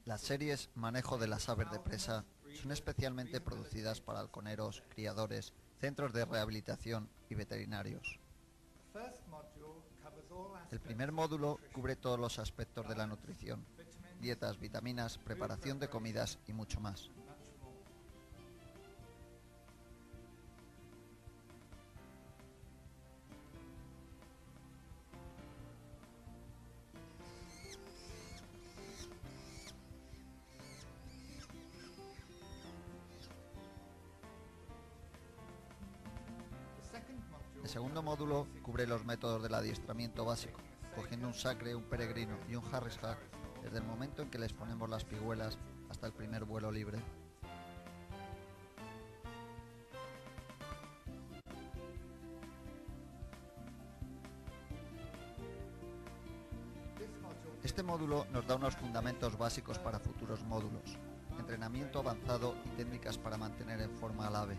Las series Manejo de las aves de presa son especialmente producidas para halconeros, criadores, centros de rehabilitación y veterinarios. El primer módulo cubre todos los aspectos de la nutrición: dietas, vitaminas, preparación de comidas y mucho más. El segundo módulo cubre los métodos del adiestramiento básico, cogiendo un sacre, un peregrino y un Harris Hack desde el momento en que les ponemos las piguelas hasta el primer vuelo libre. Este módulo nos da unos fundamentos básicos para futuros módulos, entrenamiento avanzado y técnicas para mantener en forma al ave.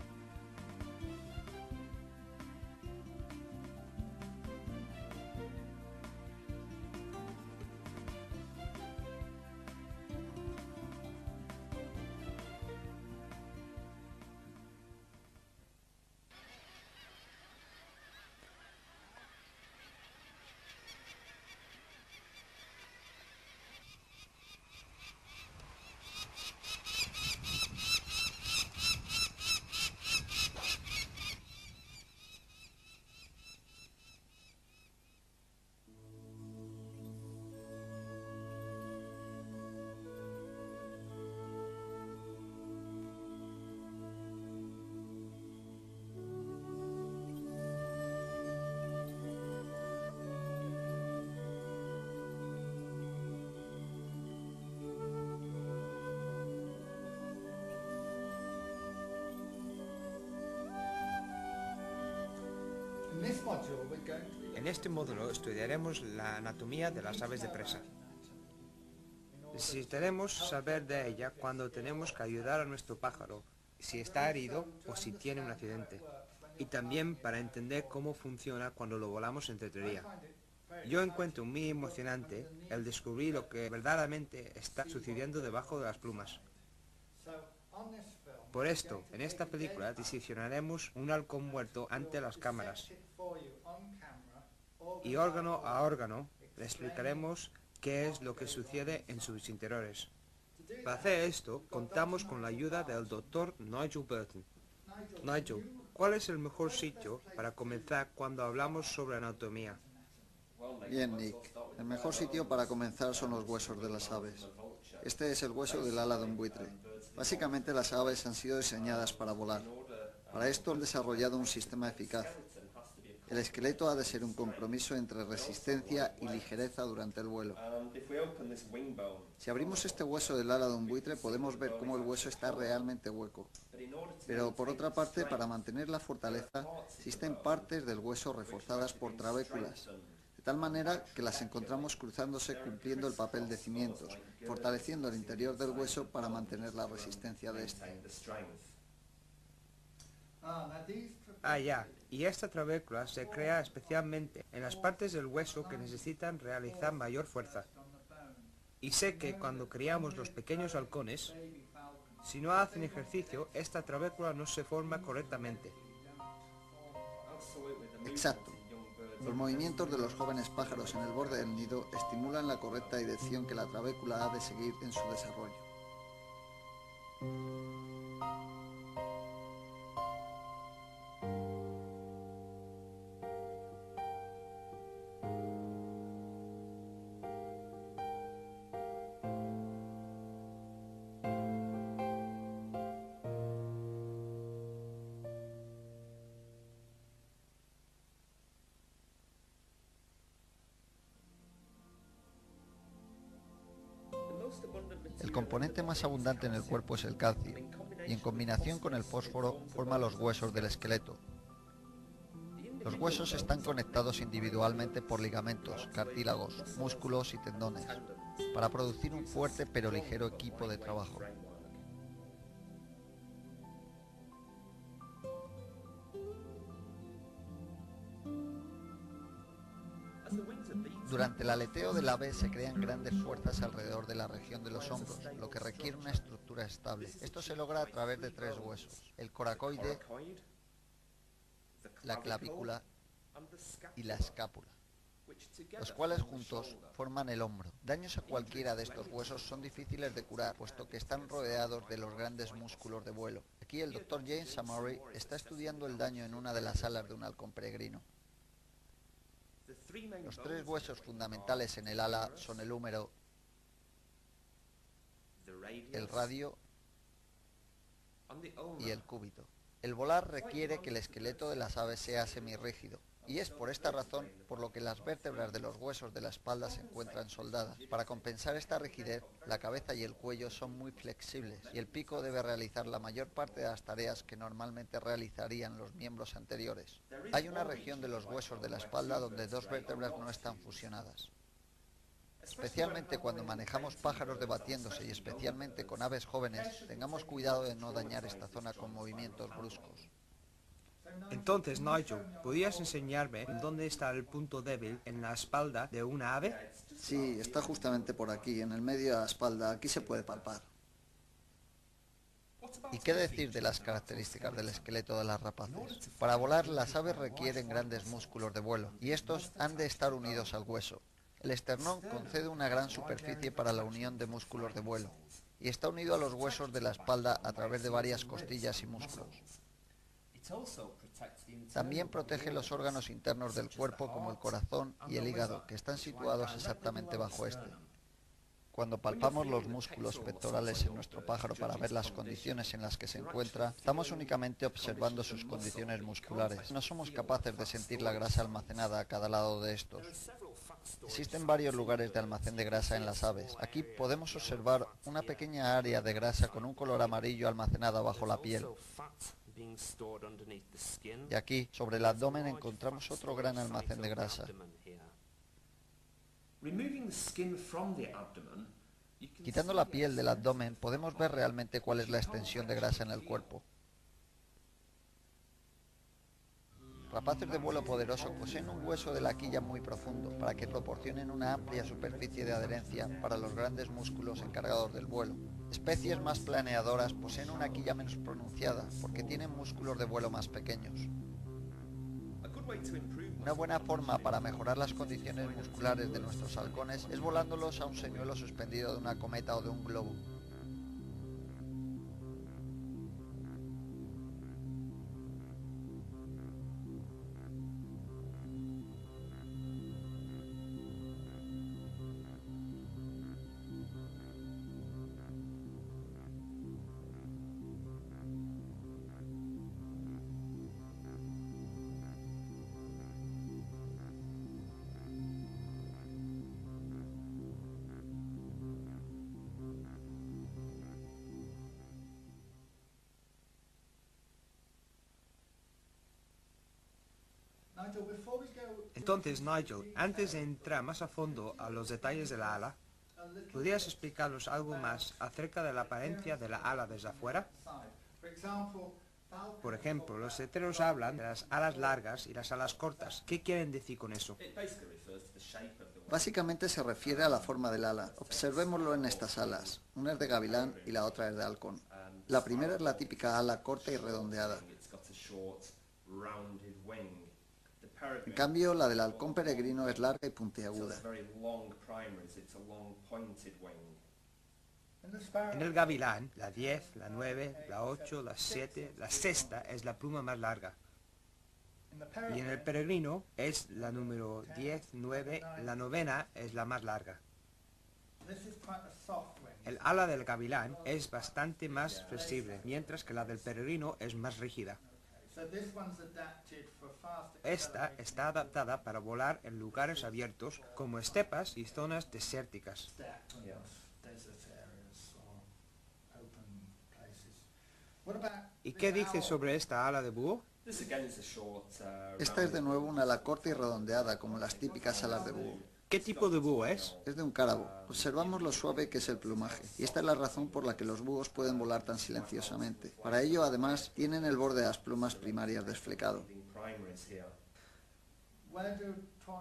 En este módulo estudiaremos la anatomía de las aves de presa. Necesitaremos saber de ella cuando tenemos que ayudar a nuestro pájaro, si está herido o si tiene un accidente, y también para entender cómo funciona cuando lo volamos en tetería. Yo encuentro muy emocionante el descubrir lo que verdaderamente está sucediendo debajo de las plumas. Por esto, en esta película diseccionaremos un halcón muerto ante las cámaras y órgano a órgano le explicaremos qué es lo que sucede en sus interiores. Para hacer esto, contamos con la ayuda del Dr. Nigel Burton. Nigel, ¿cuál es el mejor sitio para comenzar cuando hablamos sobre anatomía? Bien, Nick. El mejor sitio para comenzar son los huesos de las aves. Este es el hueso del ala de un buitre. Básicamente las aves han sido diseñadas para volar. Para esto han desarrollado un sistema eficaz. El esqueleto ha de ser un compromiso entre resistencia y ligereza durante el vuelo. Si abrimos este hueso del ala de un buitre podemos ver cómo el hueso está realmente hueco. Pero por otra parte, para mantener la fortaleza, existen partes del hueso reforzadas por trabéculas, de tal manera que las encontramos cruzándose cumpliendo el papel de cimientos, fortaleciendo el interior del hueso para mantener la resistencia de este. Ah, ya. Y esta trabécula se crea especialmente en las partes del hueso que necesitan realizar mayor fuerza. Y sé que cuando criamos los pequeños halcones, si no hacen ejercicio, esta trabécula no se forma correctamente. Exacto. Los movimientos de los jóvenes pájaros en el borde del nido estimulan la correcta dirección que la trabécula ha de seguir en su desarrollo. El componente más abundante en el cuerpo es el calcio, y en combinación con el fósforo forma los huesos del esqueleto. Los huesos están conectados individualmente por ligamentos, cartílagos, músculos y tendones, para producir un fuerte pero ligero equipo de trabajo. Durante el aleteo del ave se crean grandes fuerzas alrededor de la región de los hombros, lo que requiere una estructura estable. Esto se logra a través de tres huesos: el coracoide, la clavícula y la escápula, los cuales juntos forman el hombro. Daños a cualquiera de estos huesos son difíciles de curar, puesto que están rodeados de los grandes músculos de vuelo. Aquí el Dr. James Amory está estudiando el daño en una de las alas de un halcón peregrino. Los tres huesos fundamentales en el ala son el húmero, el radio y el cúbito. El volar requiere que el esqueleto de las aves sea semirrígido, y es por esta razón por lo que las vértebras de los huesos de la espalda se encuentran soldadas. Para compensar esta rigidez, la cabeza y el cuello son muy flexibles, y el pico debe realizar la mayor parte de las tareas que normalmente realizarían los miembros anteriores. Hay una región de los huesos de la espalda donde dos vértebras no están fusionadas. Especialmente cuando manejamos pájaros debatiéndose y especialmente con aves jóvenes, tengamos cuidado de no dañar esta zona con movimientos bruscos. Entonces, Nigel, ¿podrías enseñarme dónde está el punto débil en la espalda de una ave? Sí, está justamente por aquí, en el medio de la espalda. Aquí se puede palpar. ¿Y qué decir de las características del esqueleto de las rapaces? Para volar, las aves requieren grandes músculos de vuelo, y estos han de estar unidos al hueso. El esternón concede una gran superficie para la unión de músculos de vuelo, y está unido a los huesos de la espalda a través de varias costillas y músculos. También protege los órganos internos del cuerpo como el corazón y el hígado, que están situados exactamente bajo este. Cuando palpamos los músculos pectorales en nuestro pájaro para ver las condiciones en las que se encuentra, estamos únicamente observando sus condiciones musculares. No somos capaces de sentir la grasa almacenada a cada lado de estos. Existen varios lugares de almacén de grasa en las aves. Aquí podemos observar una pequeña área de grasa con un color amarillo almacenada bajo la piel. Y aquí, sobre el abdomen, encontramos otro gran almacén de grasa. Quitando la piel del abdomen, podemos ver realmente cuál es la extensión de grasa en el cuerpo. Rapaces de vuelo poderoso poseen un hueso de la quilla muy profundo para que proporcionen una amplia superficie de adherencia para los grandes músculos encargados del vuelo. Especies más planeadoras poseen una quilla menos pronunciada porque tienen músculos de vuelo más pequeños. Una buena forma para mejorar las condiciones musculares de nuestros halcones es volándolos a un señuelo suspendido de una cometa o de un globo. Entonces, Nigel, antes de entrar más a fondo a los detalles de la ala, ¿podrías explicarnos algo más acerca de la apariencia de la ala desde afuera? Por ejemplo, los heteros hablan de las alas largas y las alas cortas. ¿Qué quieren decir con eso? Básicamente se refiere a la forma del ala. Observémoslo en estas alas. Una es de gavilán y la otra es de halcón. La primera es la típica ala corta y redondeada. En cambio, la del halcón peregrino es larga y puntiaguda. En el gavilán, la 10, la 9, la 8, la 7, la sexta es la pluma más larga. Y en el peregrino es la número 10, 9, la novena es la más larga. El ala del gavilán es bastante más flexible, mientras que la del peregrino es más rígida. Esta está adaptada para volar en lugares abiertos como estepas y zonas desérticas. ¿Y qué dices sobre esta ala de búho? Esta es de nuevo una ala corta y redondeada, como las típicas alas de búho. ¿Qué tipo de búho es? Es de un cárabo. Observamos lo suave que es el plumaje, y esta es la razón por la que los búhos pueden volar tan silenciosamente. Para ello, además, tienen el borde de las plumas primarias desflecado.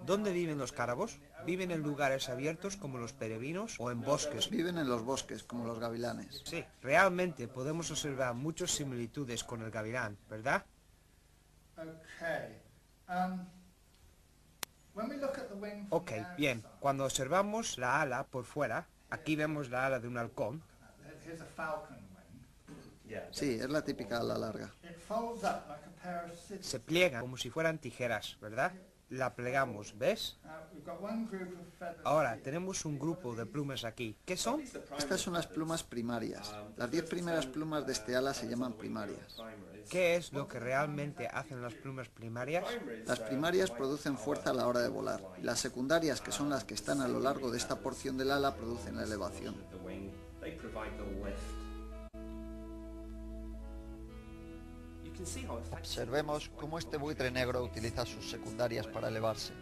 ¿Dónde viven los cárabos? ¿Viven en lugares abiertos como los peregrinos o en bosques? Viven en los bosques, como los gavilanes. Sí, realmente podemos observar muchas similitudes con el gavilán, ¿verdad? Ok, bien. Cuando observamos la ala por fuera, aquí vemos la ala de un halcón. Sí, es la típica ala larga. Se pliega como si fueran tijeras, ¿verdad? La plegamos, ¿ves? Ahora, tenemos un grupo de plumas aquí. ¿Qué son? Estas son las plumas primarias. Las 10 primeras plumas de este ala se llaman primarias. ¿Qué es lo que realmente hacen las plumas primarias? Las primarias producen fuerza a la hora de volar, y las secundarias, que son las que están a lo largo de esta porción del ala, producen la elevación. Observemos cómo este buitre negro utiliza sus secundarias para elevarse.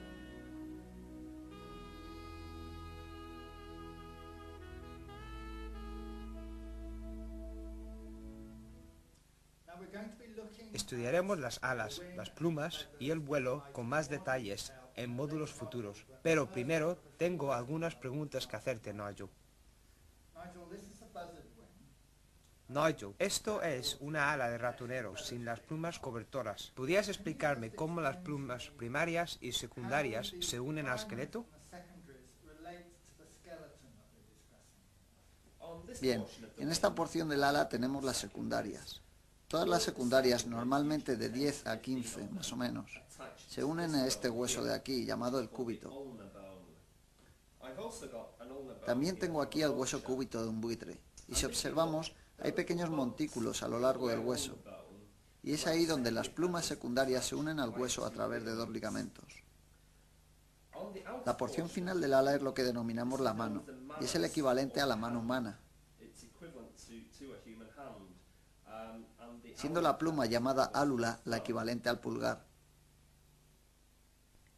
Estudiaremos las alas, las plumas y el vuelo con más detalles en módulos futuros. Pero primero tengo algunas preguntas que hacerte, Nigel. Nigel, esto es una ala de ratonero sin las plumas cobertoras. ¿Podrías explicarme cómo las plumas primarias y secundarias se unen al esqueleto? Bien, en esta porción del ala tenemos las secundarias. Todas las secundarias, normalmente de 10 a 15 más o menos, se unen a este hueso de aquí, llamado el cúbito. También tengo aquí el hueso cúbito de un buitre, y si observamos, hay pequeños montículos a lo largo del hueso, y es ahí donde las plumas secundarias se unen al hueso a través de 2 ligamentos. La porción final del ala es lo que denominamos la mano, y es el equivalente a la mano humana, siendo la pluma llamada álula la equivalente al pulgar.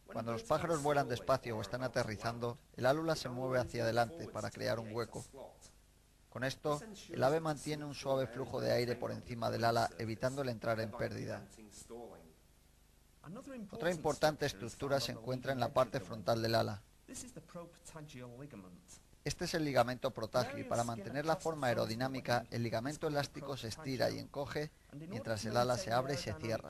Cuando los pájaros vuelan despacio o están aterrizando, el álula se mueve hacia adelante para crear un hueco. Con esto, el ave mantiene un suave flujo de aire por encima del ala, evitando el entrar en pérdida. Otra importante estructura se encuentra en la parte frontal del ala. Este es el ligamento protagio y para mantener la forma aerodinámica, el ligamento elástico se estira y encoge mientras el ala se abre y se cierra.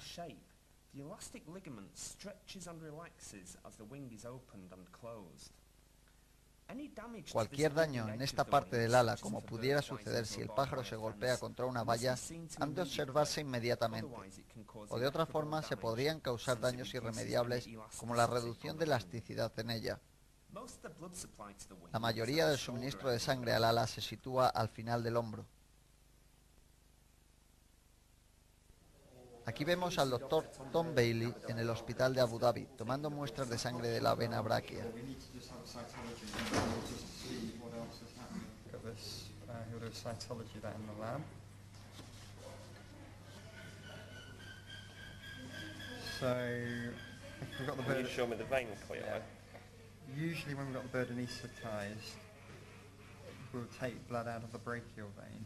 Cualquier daño en esta parte del ala, como pudiera suceder si el pájaro se golpea contra una valla, han de observarse inmediatamente, o de otra forma se podrían causar daños irremediables como la reducción de elasticidad en ella. La mayoría del suministro de sangre al ala se sitúa al final del hombro. Aquí vemos al doctor Tom Bailey en el hospital de Abu Dhabi, tomando muestras de sangre de la vena bráquea. Usually when we've got the bird anaesthetised, we'll take blood out of the brachial vein.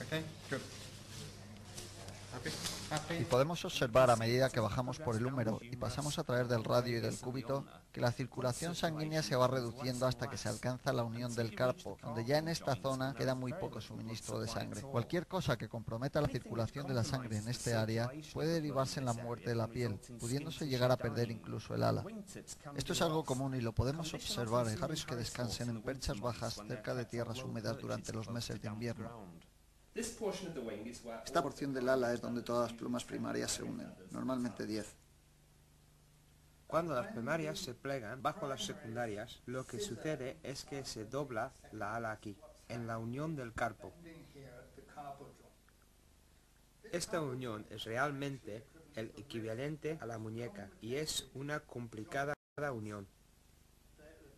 Okay, good. Y podemos observar a medida que bajamos por el húmero y pasamos a través del radio y del cúbito que la circulación sanguínea se va reduciendo hasta que se alcanza la unión del carpo, donde ya en esta zona queda muy poco suministro de sangre. Cualquier cosa que comprometa la circulación de la sangre en este área puede derivarse en la muerte de la piel, pudiéndose llegar a perder incluso el ala. Esto es algo común y lo podemos observar en pájaros que descansen en perchas bajas cerca de tierras húmedas durante los meses de invierno. Esta porción del ala es donde todas las plumas primarias se unen, normalmente 10. Cuando las primarias se plegan bajo las secundarias, lo que sucede es que se dobla la ala aquí, en la unión del carpo. Esta unión es realmente el equivalente a la muñeca y es una complicada unión.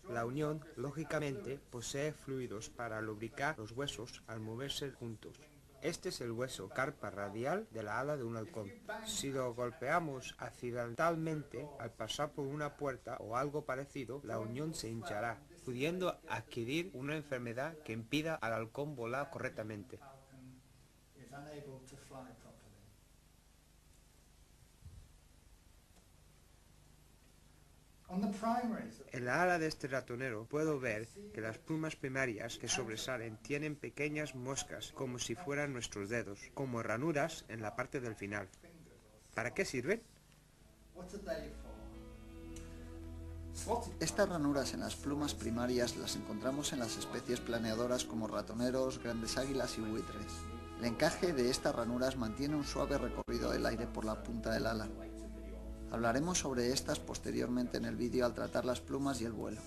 La unión, lógicamente, posee fluidos para lubricar los huesos al moverse juntos. Este es el hueso carpa radial de la ala de un halcón. Si lo golpeamos accidentalmente al pasar por una puerta o algo parecido, la unión se hinchará. pudiendo adquirir una enfermedad que impida al halcón volar correctamente. En la ala de este ratonero puedo ver que las plumas primarias que sobresalen tienen pequeñas muescas como si fueran nuestros dedos, como ranuras en la parte del final. ¿Para qué sirven? Estas ranuras en las plumas primarias las encontramos en las especies planeadoras como ratoneros, grandes águilas y buitres. El encaje de estas ranuras mantiene un suave recorrido del aire por la punta del ala. Hablaremos sobre estas posteriormente en el vídeo al tratar las plumas y el vuelo.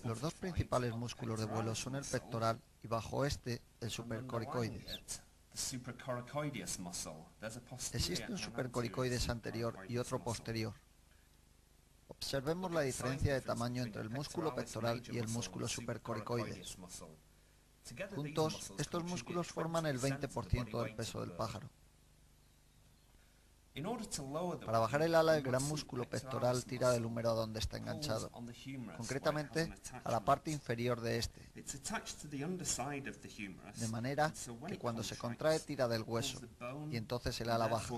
Los dos principales músculos de vuelo son el pectoral y bajo este el supercoricoides. Existe un supercoricoides anterior y otro posterior. Observemos la diferencia de tamaño entre el músculo pectoral y el músculo supercoricoides. Juntos, estos músculos forman el 20% del peso del pájaro. Para bajar el ala, el gran músculo pectoral tira del húmero a donde está enganchado, concretamente a la parte inferior de este, de manera que cuando se contrae tira del hueso, y entonces el ala baja.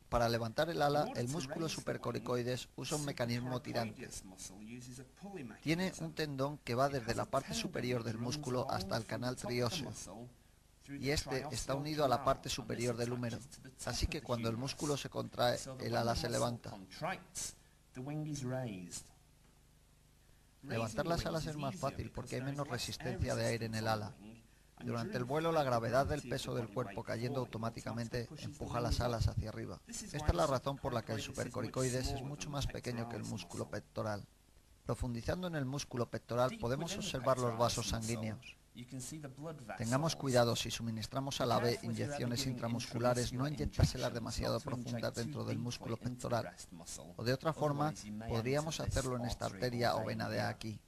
Para levantar el ala, el músculo supercoricoides usa un mecanismo tirante. Tiene un tendón que va desde la parte superior del músculo hasta el canal trióseo, y este está unido a la parte superior del húmero, así que cuando el músculo se contrae, el ala se levanta. Levantar las alas es más fácil porque hay menos resistencia de aire en el ala. Durante el vuelo, la gravedad del peso del cuerpo cayendo automáticamente empuja las alas hacia arriba. Esta es la razón por la que el supercoricoides es mucho más pequeño que el músculo pectoral. Profundizando en el músculo pectoral podemos observar los vasos sanguíneos. Tengamos cuidado si suministramos al ave inyecciones intramusculares, no inyectárselas demasiado profundas dentro del músculo pectoral, o de otra forma podríamos hacerlo en esta arteria o vena de aquí.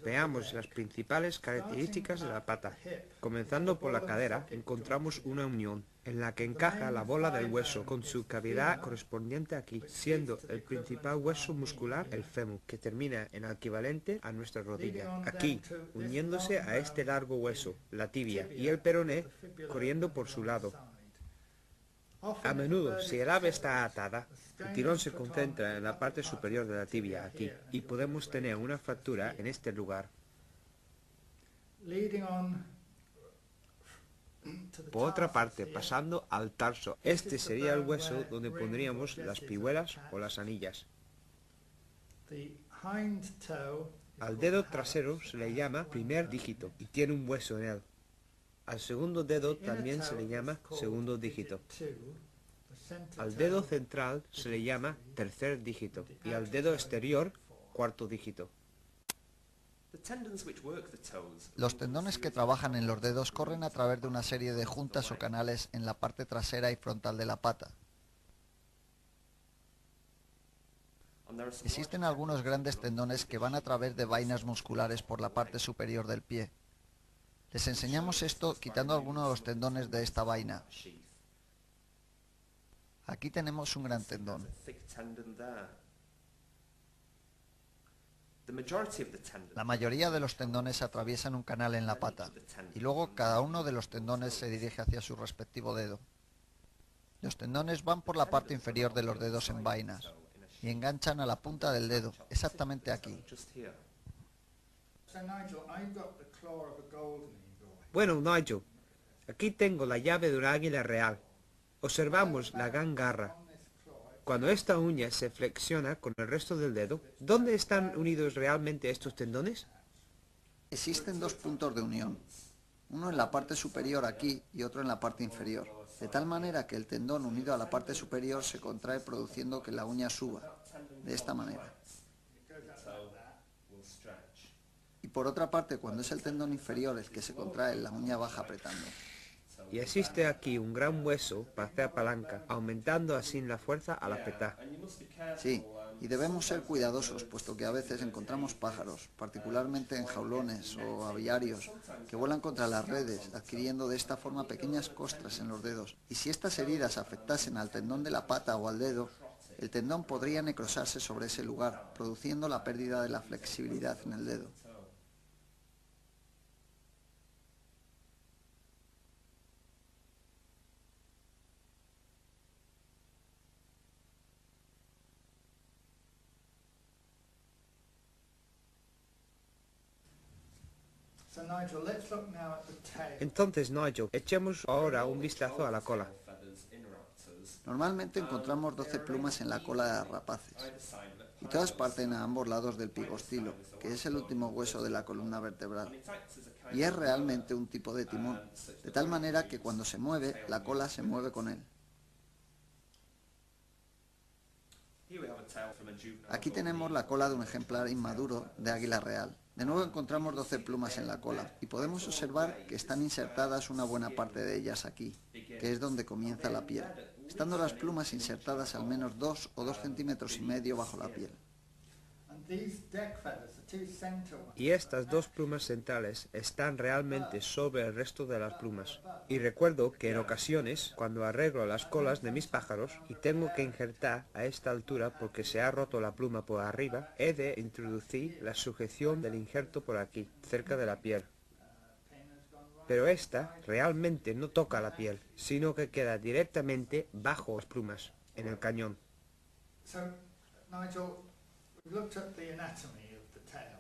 Veamos las principales características de la pata. Comenzando por la cadera, encontramos una unión en la que encaja la bola del hueso con su cavidad correspondiente aquí, siendo el principal hueso muscular el fémur, que termina en equivalente a nuestra rodilla. Aquí, uniéndose a este largo hueso, la tibia, y el peroné corriendo por su lado. A menudo, si el ave está atada, el tirón se concentra en la parte superior de la tibia, aquí, y podemos tener una fractura en este lugar. Por otra parte, pasando al tarso, este sería el hueso donde pondríamos las pihuelas o las anillas. Al dedo trasero se le llama primer dígito y tiene un hueso en él. Al segundo dedo también se le llama segundo dígito. Al dedo central se le llama tercer dígito y al dedo exterior cuarto dígito. Los tendones que trabajan en los dedos corren a través de una serie de juntas o canales en la parte trasera y frontal de la pata. Existen algunos grandes tendones que van a través de vainas musculares por la parte superior del pie. Les enseñamos esto quitando algunos de los tendones de esta vaina. Aquí tenemos un gran tendón. La mayoría de los tendones atraviesan un canal en la pata y luego cada uno de los tendones se dirige hacia su respectivo dedo. Los tendones van por la parte inferior de los dedos en vainas y enganchan a la punta del dedo, exactamente aquí. Bueno, Nigel, aquí tengo la llave de un águila real. Observamos la gran garra. Cuando esta uña se flexiona con el resto del dedo, ¿dónde están unidos realmente estos tendones? Existen dos puntos de unión, uno en la parte superior aquí y otro en la parte inferior, de tal manera que el tendón unido a la parte superior se contrae produciendo que la uña suba, de esta manera. Y por otra parte, cuando es el tendón inferior el que se contrae, la uña baja apretando. Y existe aquí un gran hueso para hacer palanca, aumentando así la fuerza al apretar. Sí, y debemos ser cuidadosos, puesto que a veces encontramos pájaros, particularmente en jaulones o aviarios, que vuelan contra las redes, adquiriendo de esta forma pequeñas costras en los dedos. Y si estas heridas afectasen al tendón de la pata o al dedo, el tendón podría necrosarse sobre ese lugar, produciendo la pérdida de la flexibilidad en el dedo. Entonces, Nigel, echemos ahora un vistazo a la cola. Normalmente encontramos 12 plumas en la cola de las rapaces, y todas parten a ambos lados del pigostilo, que es el último hueso de la columna vertebral, y es realmente un tipo de timón, de tal manera que cuando se mueve, la cola se mueve con él. Aquí tenemos la cola de un ejemplar inmaduro de águila real. De nuevo encontramos 12 plumas en la cola y podemos observar que están insertadas una buena parte de ellas aquí, que es donde comienza la piel, estando las plumas insertadas al menos 2 o 2,5 centímetros bajo la piel. Y estas dos plumas centrales están realmente sobre el resto de las plumas. Y recuerdo que en ocasiones, cuando arreglo las colas de mis pájaros y tengo que injertar a esta altura porque se ha roto la pluma por arriba, he de introducir la sujeción del injerto por aquí, cerca de la piel. Pero esta realmente no toca la piel, sino que queda directamente bajo las plumas, en el cañón.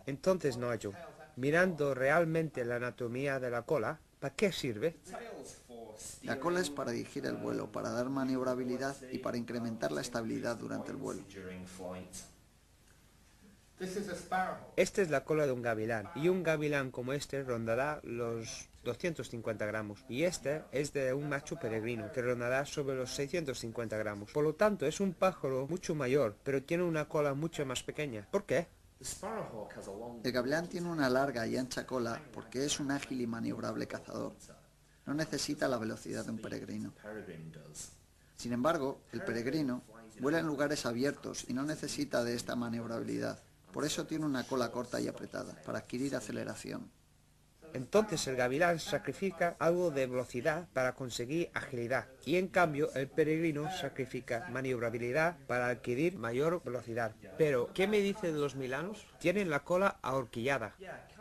Entonces, Nigel, mirando realmente la anatomía de la cola, ¿para qué sirve? La cola es para dirigir el vuelo, para dar maniobrabilidad y para incrementar la estabilidad durante el vuelo. Esta es la cola de un gavilán, y un gavilán como este rondará los 250 gramos, y este es de un macho peregrino, que rondará sobre los 650 gramos. Por lo tanto, es un pájaro mucho mayor, pero tiene una cola mucho más pequeña. ¿Por qué? El gavilán tiene una larga y ancha cola porque es un ágil y maniobrable cazador. No necesita la velocidad de un peregrino. Sin embargo, el peregrino vuela en lugares abiertos y no necesita de esta maniobrabilidad. Por eso tiene una cola corta y apretada, para adquirir aceleración. Entonces el gavilán sacrifica algo de velocidad para conseguir agilidad, y en cambio el peregrino sacrifica maniobrabilidad para adquirir mayor velocidad. Pero, ¿qué me dice de los milanos? Tienen la cola ahorquillada.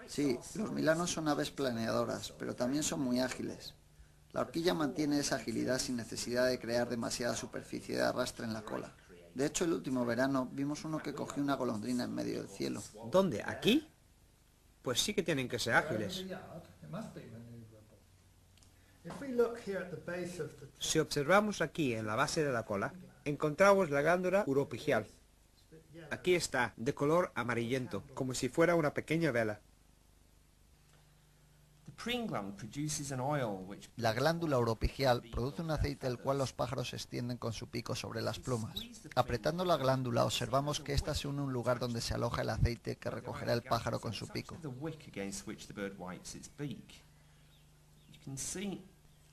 Sí, los milanos son aves planeadoras, pero también son muy ágiles. La horquilla mantiene esa agilidad sin necesidad de crear demasiada superficie de arrastre en la cola. De hecho, el último verano vimos uno que cogió una golondrina en medio del cielo. ¿Dónde? ¿Aquí? Pues sí que tienen que ser ágiles. Si observamos aquí en la base de la cola, encontramos la glándula uropigial. Aquí está, de color amarillento, como si fuera una pequeña vela. La glándula uropigial produce un aceite el cual los pájaros extienden con su pico sobre las plumas. Apretando la glándula observamos que ésta se une a un lugar donde se aloja el aceite que recogerá el pájaro con su pico.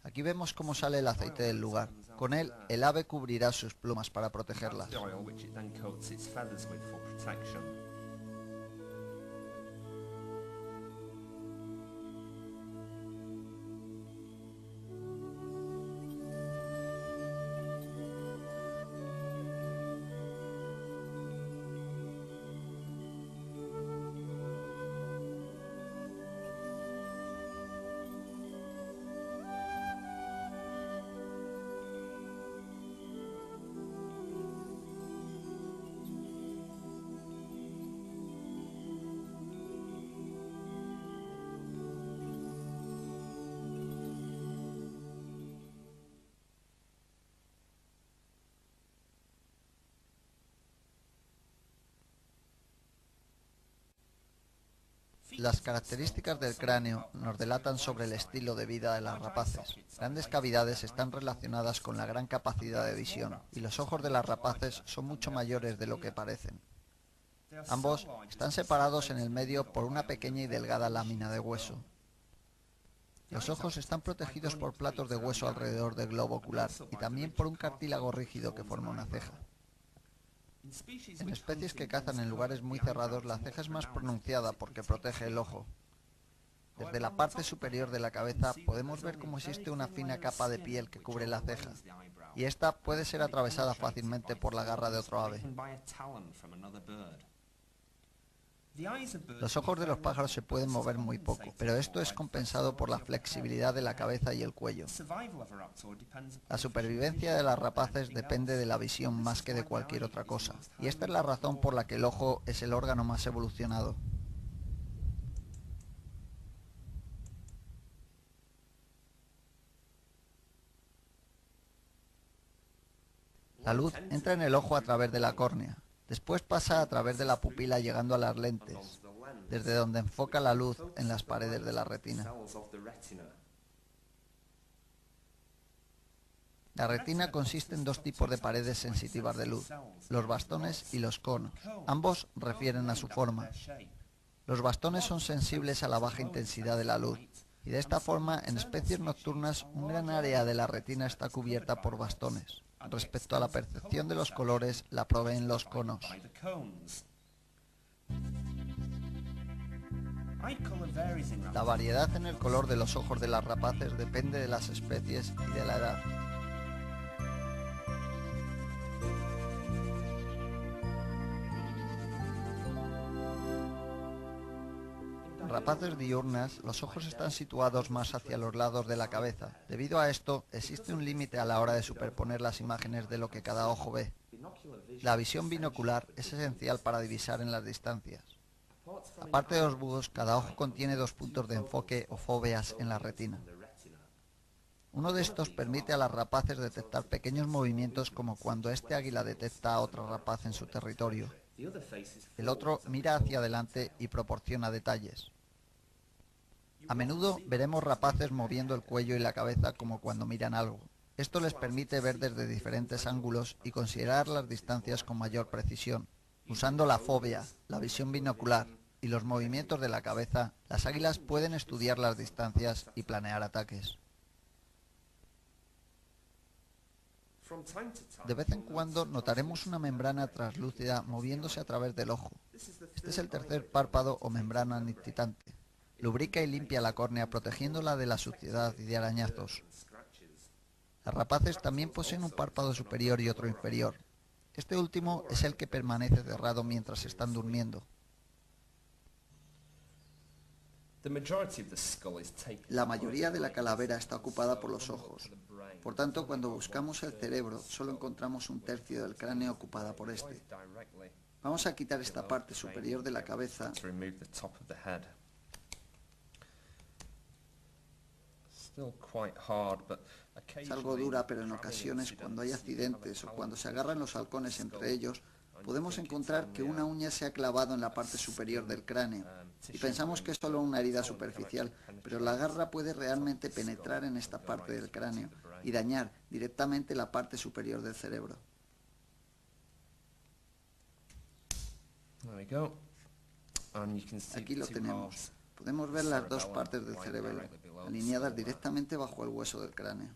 Aquí vemos cómo sale el aceite del lugar. Con él, el ave cubrirá sus plumas para protegerlas. Las características del cráneo nos delatan sobre el estilo de vida de las rapaces. Grandes cavidades están relacionadas con la gran capacidad de visión, y los ojos de las rapaces son mucho mayores de lo que parecen. Ambos están separados en el medio por una pequeña y delgada lámina de hueso. Los ojos están protegidos por platos de hueso alrededor del globo ocular y también por un cartílago rígido que forma una ceja. En especies que cazan en lugares muy cerrados, la ceja es más pronunciada porque protege el ojo. Desde la parte superior de la cabeza podemos ver cómo existe una fina capa de piel que cubre la ceja, y esta puede ser atravesada fácilmente por la garra de otro ave. Los ojos de los pájaros se pueden mover muy poco, pero esto es compensado por la flexibilidad de la cabeza y el cuello. La supervivencia de las rapaces depende de la visión más que de cualquier otra cosa, y esta es la razón por la que el ojo es el órgano más evolucionado. La luz entra en el ojo a través de la córnea, después pasa a través de la pupila llegando a las lentes, desde donde enfoca la luz en las paredes de la retina. La retina consiste en dos tipos de paredes sensitivas de luz, los bastones y los conos. Ambos refieren a su forma. Los bastones son sensibles a la baja intensidad de la luz, y de esta forma, en especies nocturnas, un gran área de la retina está cubierta por bastones. Respecto a la percepción de los colores, la proveen los conos. La variedad en el color de los ojos de las rapaces depende de las especies y de la edad. En rapaces diurnas, los ojos están situados más hacia los lados de la cabeza. Debido a esto, existe un límite a la hora de superponer las imágenes de lo que cada ojo ve. La visión binocular es esencial para divisar en las distancias. Aparte de los búhos, cada ojo contiene dos puntos de enfoque o fóveas en la retina. Uno de estos permite a las rapaces detectar pequeños movimientos como cuando este águila detecta a otra rapaz en su territorio. El otro mira hacia adelante y proporciona detalles. A menudo veremos rapaces moviendo el cuello y la cabeza como cuando miran algo. Esto les permite ver desde diferentes ángulos y considerar las distancias con mayor precisión. Usando la fóvea, la visión binocular y los movimientos de la cabeza, las águilas pueden estudiar las distancias y planear ataques. De vez en cuando notaremos una membrana translúcida moviéndose a través del ojo. Este es el tercer párpado o membrana nictitante. Lubrica y limpia la córnea protegiéndola de la suciedad y de arañazos. Las rapaces también poseen un párpado superior y otro inferior. Este último es el que permanece cerrado mientras están durmiendo. La mayoría de la calavera está ocupada por los ojos. Por tanto, cuando buscamos el cerebro, solo encontramos un tercio del cráneo ocupada por este. Vamos a quitar esta parte superior de la cabeza. Es algo dura, pero en ocasiones, cuando hay accidentes o cuando se agarran los halcones entre ellos, podemos encontrar que una uña se ha clavado en la parte superior del cráneo y pensamos que es solo una herida superficial, pero la garra puede realmente penetrar en esta parte del cráneo y dañar directamente la parte superior del cerebro. Aquí lo tenemos. Podemos ver las dos partes del cerebro, alineadas directamente bajo el hueso del cráneo.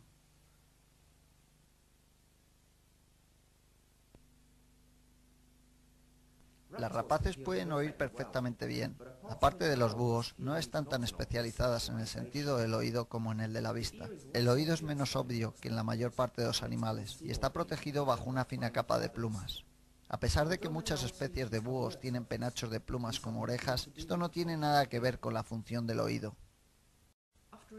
Las rapaces pueden oír perfectamente bien. Aparte de los búhos, no están tan especializadas en el sentido del oído como en el de la vista. El oído es menos obvio que en la mayor parte de los animales y está protegido bajo una fina capa de plumas. A pesar de que muchas especies de búhos tienen penachos de plumas como orejas, esto no tiene nada que ver con la función del oído.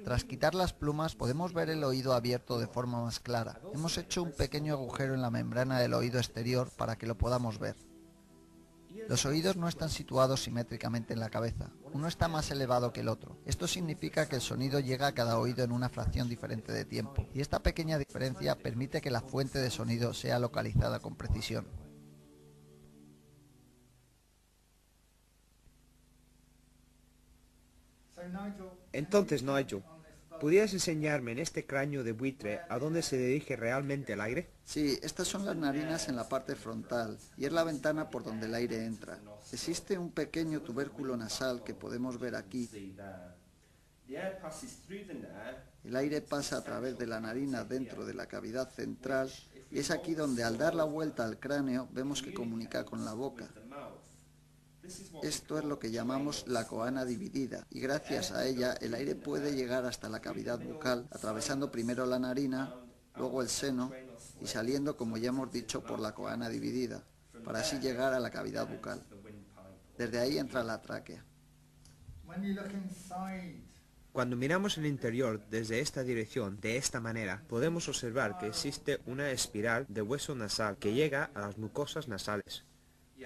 Tras quitar las plumas podemos ver el oído abierto de forma más clara. Hemos hecho un pequeño agujero en la membrana del oído exterior para que lo podamos ver. Los oídos no están situados simétricamente en la cabeza. Uno está más elevado que el otro. Esto significa que el sonido llega a cada oído en una fracción diferente de tiempo, y esta pequeña diferencia permite que la fuente de sonido sea localizada con precisión. Entonces, Nigel, ¿podrías enseñarme en este cráneo de buitre a dónde se dirige realmente el aire? Sí, estas son las narinas en la parte frontal y es la ventana por donde el aire entra. Existe un pequeño tubérculo nasal que podemos ver aquí. El aire pasa a través de la narina dentro de la cavidad central y es aquí donde al dar la vuelta al cráneo vemos que comunica con la boca. Esto es lo que llamamos la coana dividida y gracias a ella el aire puede llegar hasta la cavidad bucal, atravesando primero la narina, luego el seno y saliendo, como ya hemos dicho, por la coana dividida, para así llegar a la cavidad bucal. Desde ahí entra la tráquea. Cuando miramos el interior desde esta dirección, de esta manera, podemos observar que existe una espiral de hueso nasal que llega a las mucosas nasales.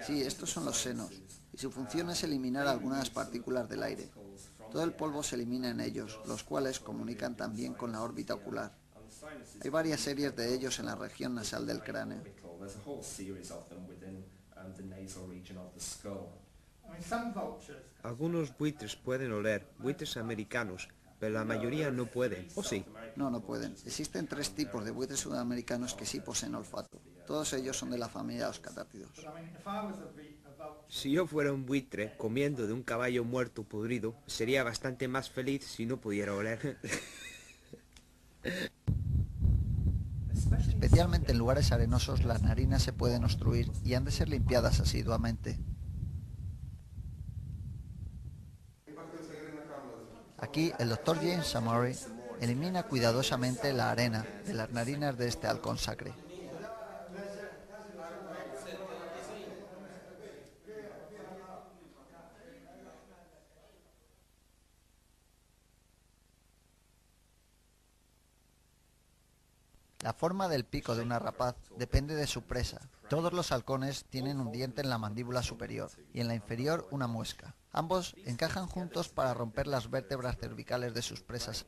Sí, estos son los senos, y su función es eliminar algunas partículas del aire. Todo el polvo se elimina en ellos, los cuales comunican también con la órbita ocular. Hay varias series de ellos en la región nasal del cráneo. Algunos buitres pueden oler, buitres americanos, pero la mayoría no pueden, ¿o sí? No, no pueden. Existen 3 tipos de buitres sudamericanos que sí poseen olfato. Todos ellos son de la familia de los catáptidos. Si yo fuera un buitre comiendo de un caballo muerto podrido, sería bastante más feliz si no pudiera oler. Especialmente en lugares arenosos, las narinas se pueden obstruir y han de ser limpiadas asiduamente. Aquí, el Dr. James Samori elimina cuidadosamente la arena de las narinas de este halcón sacre. La forma del pico de una rapaz depende de su presa. Todos los halcones tienen un diente en la mandíbula superior y en la inferior una muesca. Ambos encajan juntos para romper las vértebras cervicales de sus presas.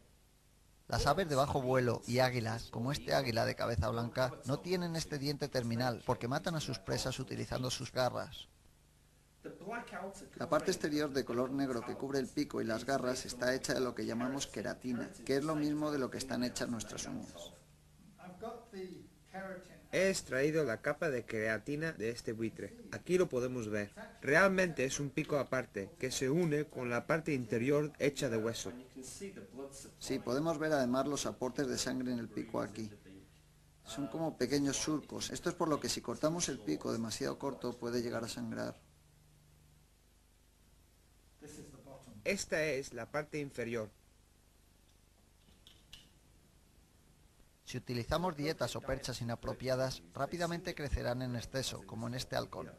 Las aves de bajo vuelo y águilas, como este águila de cabeza blanca, no tienen este diente terminal porque matan a sus presas utilizando sus garras. La parte exterior de color negro que cubre el pico y las garras está hecha de lo que llamamos queratina, que es lo mismo de lo que están hechas nuestras uñas. He extraído la capa de creatina de este buitre. Aquí lo podemos ver. Realmente es un pico aparte, que se une con la parte interior hecha de hueso. Sí, podemos ver además los aportes de sangre en el pico aquí. Son como pequeños surcos. Esto es por lo que si cortamos el pico demasiado corto puede llegar a sangrar. Esta es la parte inferior. Si utilizamos dietas o perchas inapropiadas, rápidamente crecerán en exceso, como en este halcón.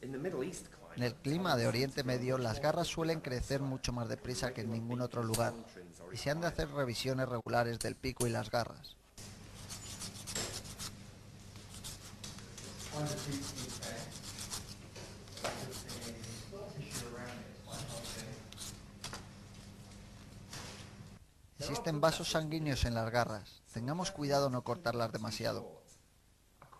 En el clima de Oriente Medio, las garras suelen crecer mucho más deprisa que en ningún otro lugar, y se han de hacer revisiones regulares del pico y las garras. Existen vasos sanguíneos en las garras. Tengamos cuidado no cortarlas demasiado.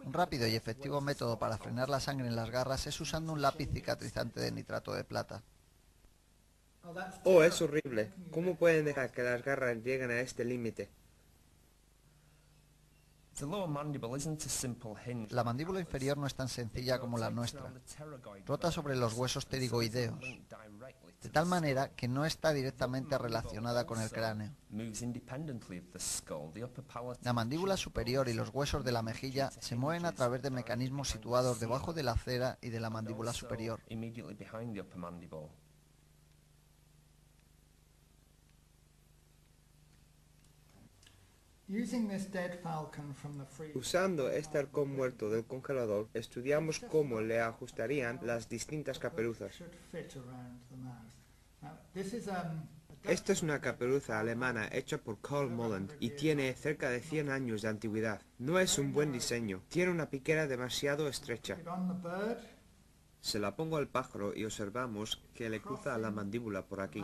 Un rápido y efectivo método para frenar la sangre en las garras es usando un lápiz cicatrizante de nitrato de plata. Oh, es horrible. ¿Cómo pueden dejar que las garras lleguen a este límite? La mandíbula inferior no es tan sencilla como la nuestra. Rota sobre los huesos pterigoideos, de tal manera que no está directamente relacionada con el cráneo. La mandíbula superior y los huesos de la mejilla se mueven a través de mecanismos situados debajo de la cera y de la mandíbula superior. Usando este halcón muerto del congelador, estudiamos cómo le ajustarían las distintas caperuzas. Esta es una caperuza alemana hecha por Carl Molland y tiene cerca de 100 años de antigüedad. No es un buen diseño, tiene una piquera demasiado estrecha. Se la pongo al pájaro y observamos que le cruza la mandíbula por aquí,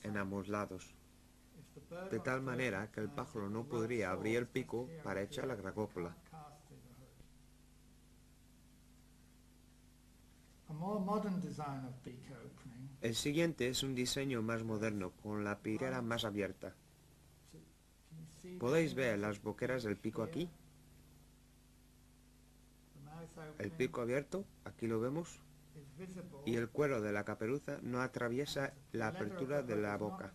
en ambos lados, de tal manera que el pájaro no podría abrir el pico para echar la gracópola. El siguiente es un diseño más moderno, con la piquera más abierta. ¿Podéis ver las boqueras del pico aquí? El pico abierto, aquí lo vemos. y el cuero de la caperuza no atraviesa la apertura de la boca.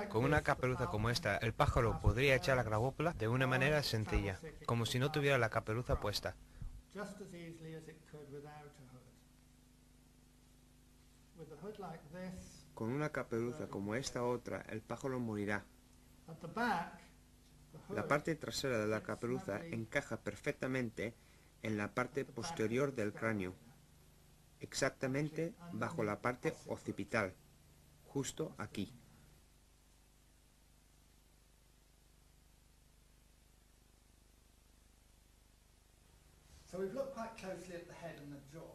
Con una caperuza como esta, el pájaro podría echar la grabópola de una manera sencilla, como si no tuviera la caperuza puesta. Con una caperuza como esta otra, el pájaro morirá. La parte trasera de la caperuza encaja perfectamente en la parte posterior del cráneo, exactamente bajo la parte occipital, justo aquí.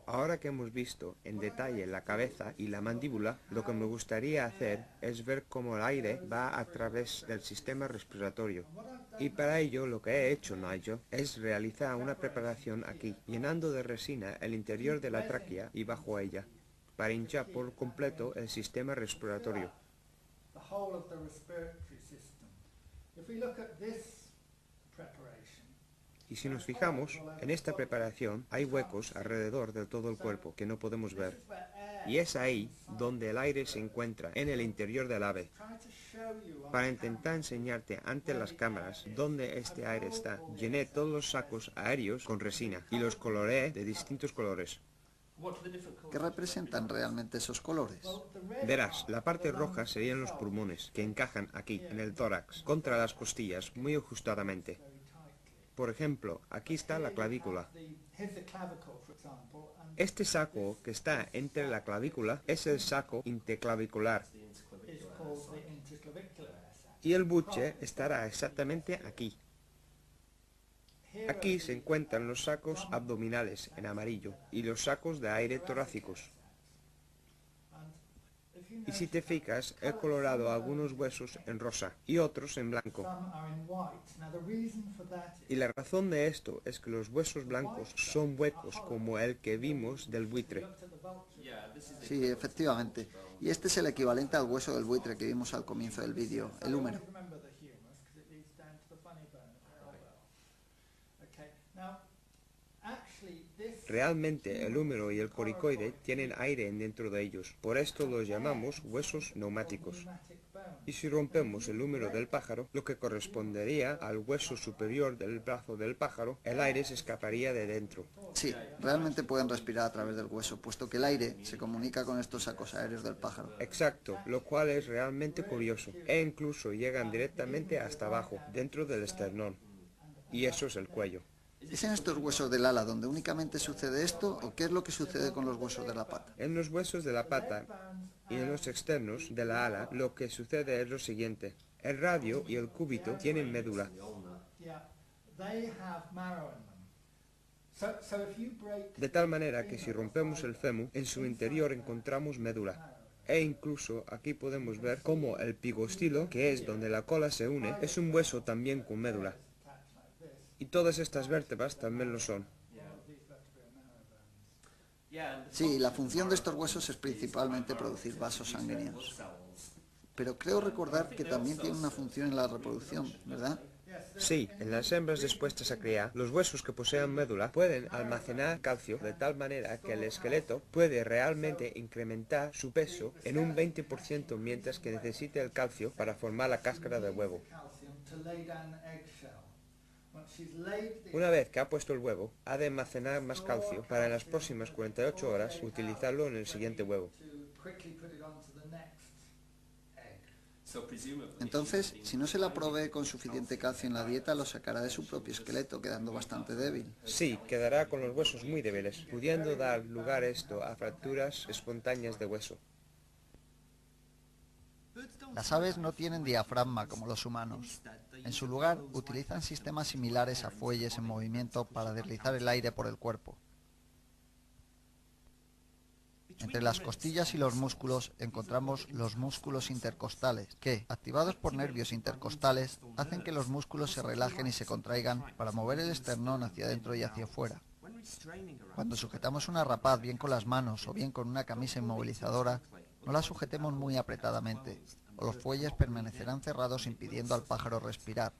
Ahora que hemos visto en detalle la cabeza y la mandíbula, lo que me gustaría hacer es ver cómo el aire va a través del sistema respiratorio. Y para ello lo que he hecho, Nigel, es realizar una preparación aquí, llenando de resina el interior de la tráquea y bajo ella, para hinchar por completo el sistema respiratorio. Y si nos fijamos, en esta preparación hay huecos alrededor de todo el cuerpo que no podemos ver. Y es ahí donde el aire se encuentra, en el interior del ave. Para intentar enseñarte ante las cámaras dónde este aire está, llené todos los sacos aéreos con resina y los coloreé de distintos colores. ¿Qué representan realmente esos colores? Verás, la parte roja serían los pulmones, que encajan aquí, en el tórax, contra las costillas, muy ajustadamente. Por ejemplo, aquí está la clavícula. Este saco que está entre la clavícula es el saco interclavicular. Y el buche estará exactamente aquí. Aquí se encuentran los sacos abdominales en amarillo y los sacos de aire torácicos. Y si te fijas, he colorado algunos huesos en rosa y otros en blanco. Y la razón de esto es que los huesos blancos son huecos como el que vimos del buitre. Sí, efectivamente. Y este es el equivalente al hueso del buitre que vimos al comienzo del vídeo, el húmero. Realmente el húmero y el coricoide tienen aire dentro de ellos, por esto los llamamos huesos neumáticos. Y si rompemos el húmero del pájaro, lo que correspondería al hueso superior del brazo del pájaro, el aire se escaparía de dentro. Sí, realmente pueden respirar a través del hueso, puesto que el aire se comunica con estos sacos aéreos del pájaro. Exacto, lo cual es realmente curioso, e incluso llegan directamente hasta abajo, dentro del esternón. Y eso es el cuello. ¿Es en estos huesos del ala donde únicamente sucede esto o qué es lo que sucede con los huesos de la pata? En los huesos de la pata y en los externos de la ala lo que sucede es lo siguiente. El radio y el cúbito tienen médula. De tal manera que si rompemos el fémur, en su interior encontramos médula. E incluso aquí podemos ver cómo el pigostilo, que es donde la cola se une, es un hueso también con médula. Y todas estas vértebras también lo son. Sí, la función de estos huesos es principalmente producir vasos sanguíneos. Pero creo recordar que también tiene una función en la reproducción, ¿verdad? Sí, en las hembras dispuestas a criar, los huesos que poseen médula pueden almacenar calcio de tal manera que el esqueleto puede realmente incrementar su peso en un 20% mientras que necesite el calcio para formar la cáscara del huevo. Una vez que ha puesto el huevo, ha de almacenar más calcio para en las próximas 48 horas utilizarlo en el siguiente huevo. Entonces, si no se la provee con suficiente calcio en la dieta, lo sacará de su propio esqueleto, quedando bastante débil. Sí, quedará con los huesos muy débiles, pudiendo dar lugar esto a fracturas espontáneas de hueso. Las aves no tienen diafragma como los humanos. En su lugar, utilizan sistemas similares a fuelles en movimiento para deslizar el aire por el cuerpo. Entre las costillas y los músculos encontramos los músculos intercostales, que, activados por nervios intercostales, hacen que los músculos se relajen y se contraigan para mover el esternón hacia adentro y hacia afuera. Cuando sujetamos una rapaz bien con las manos o bien con una camisa inmovilizadora, no la sujetemos muy apretadamente, o los fuelles permanecerán cerrados impidiendo al pájaro respirar.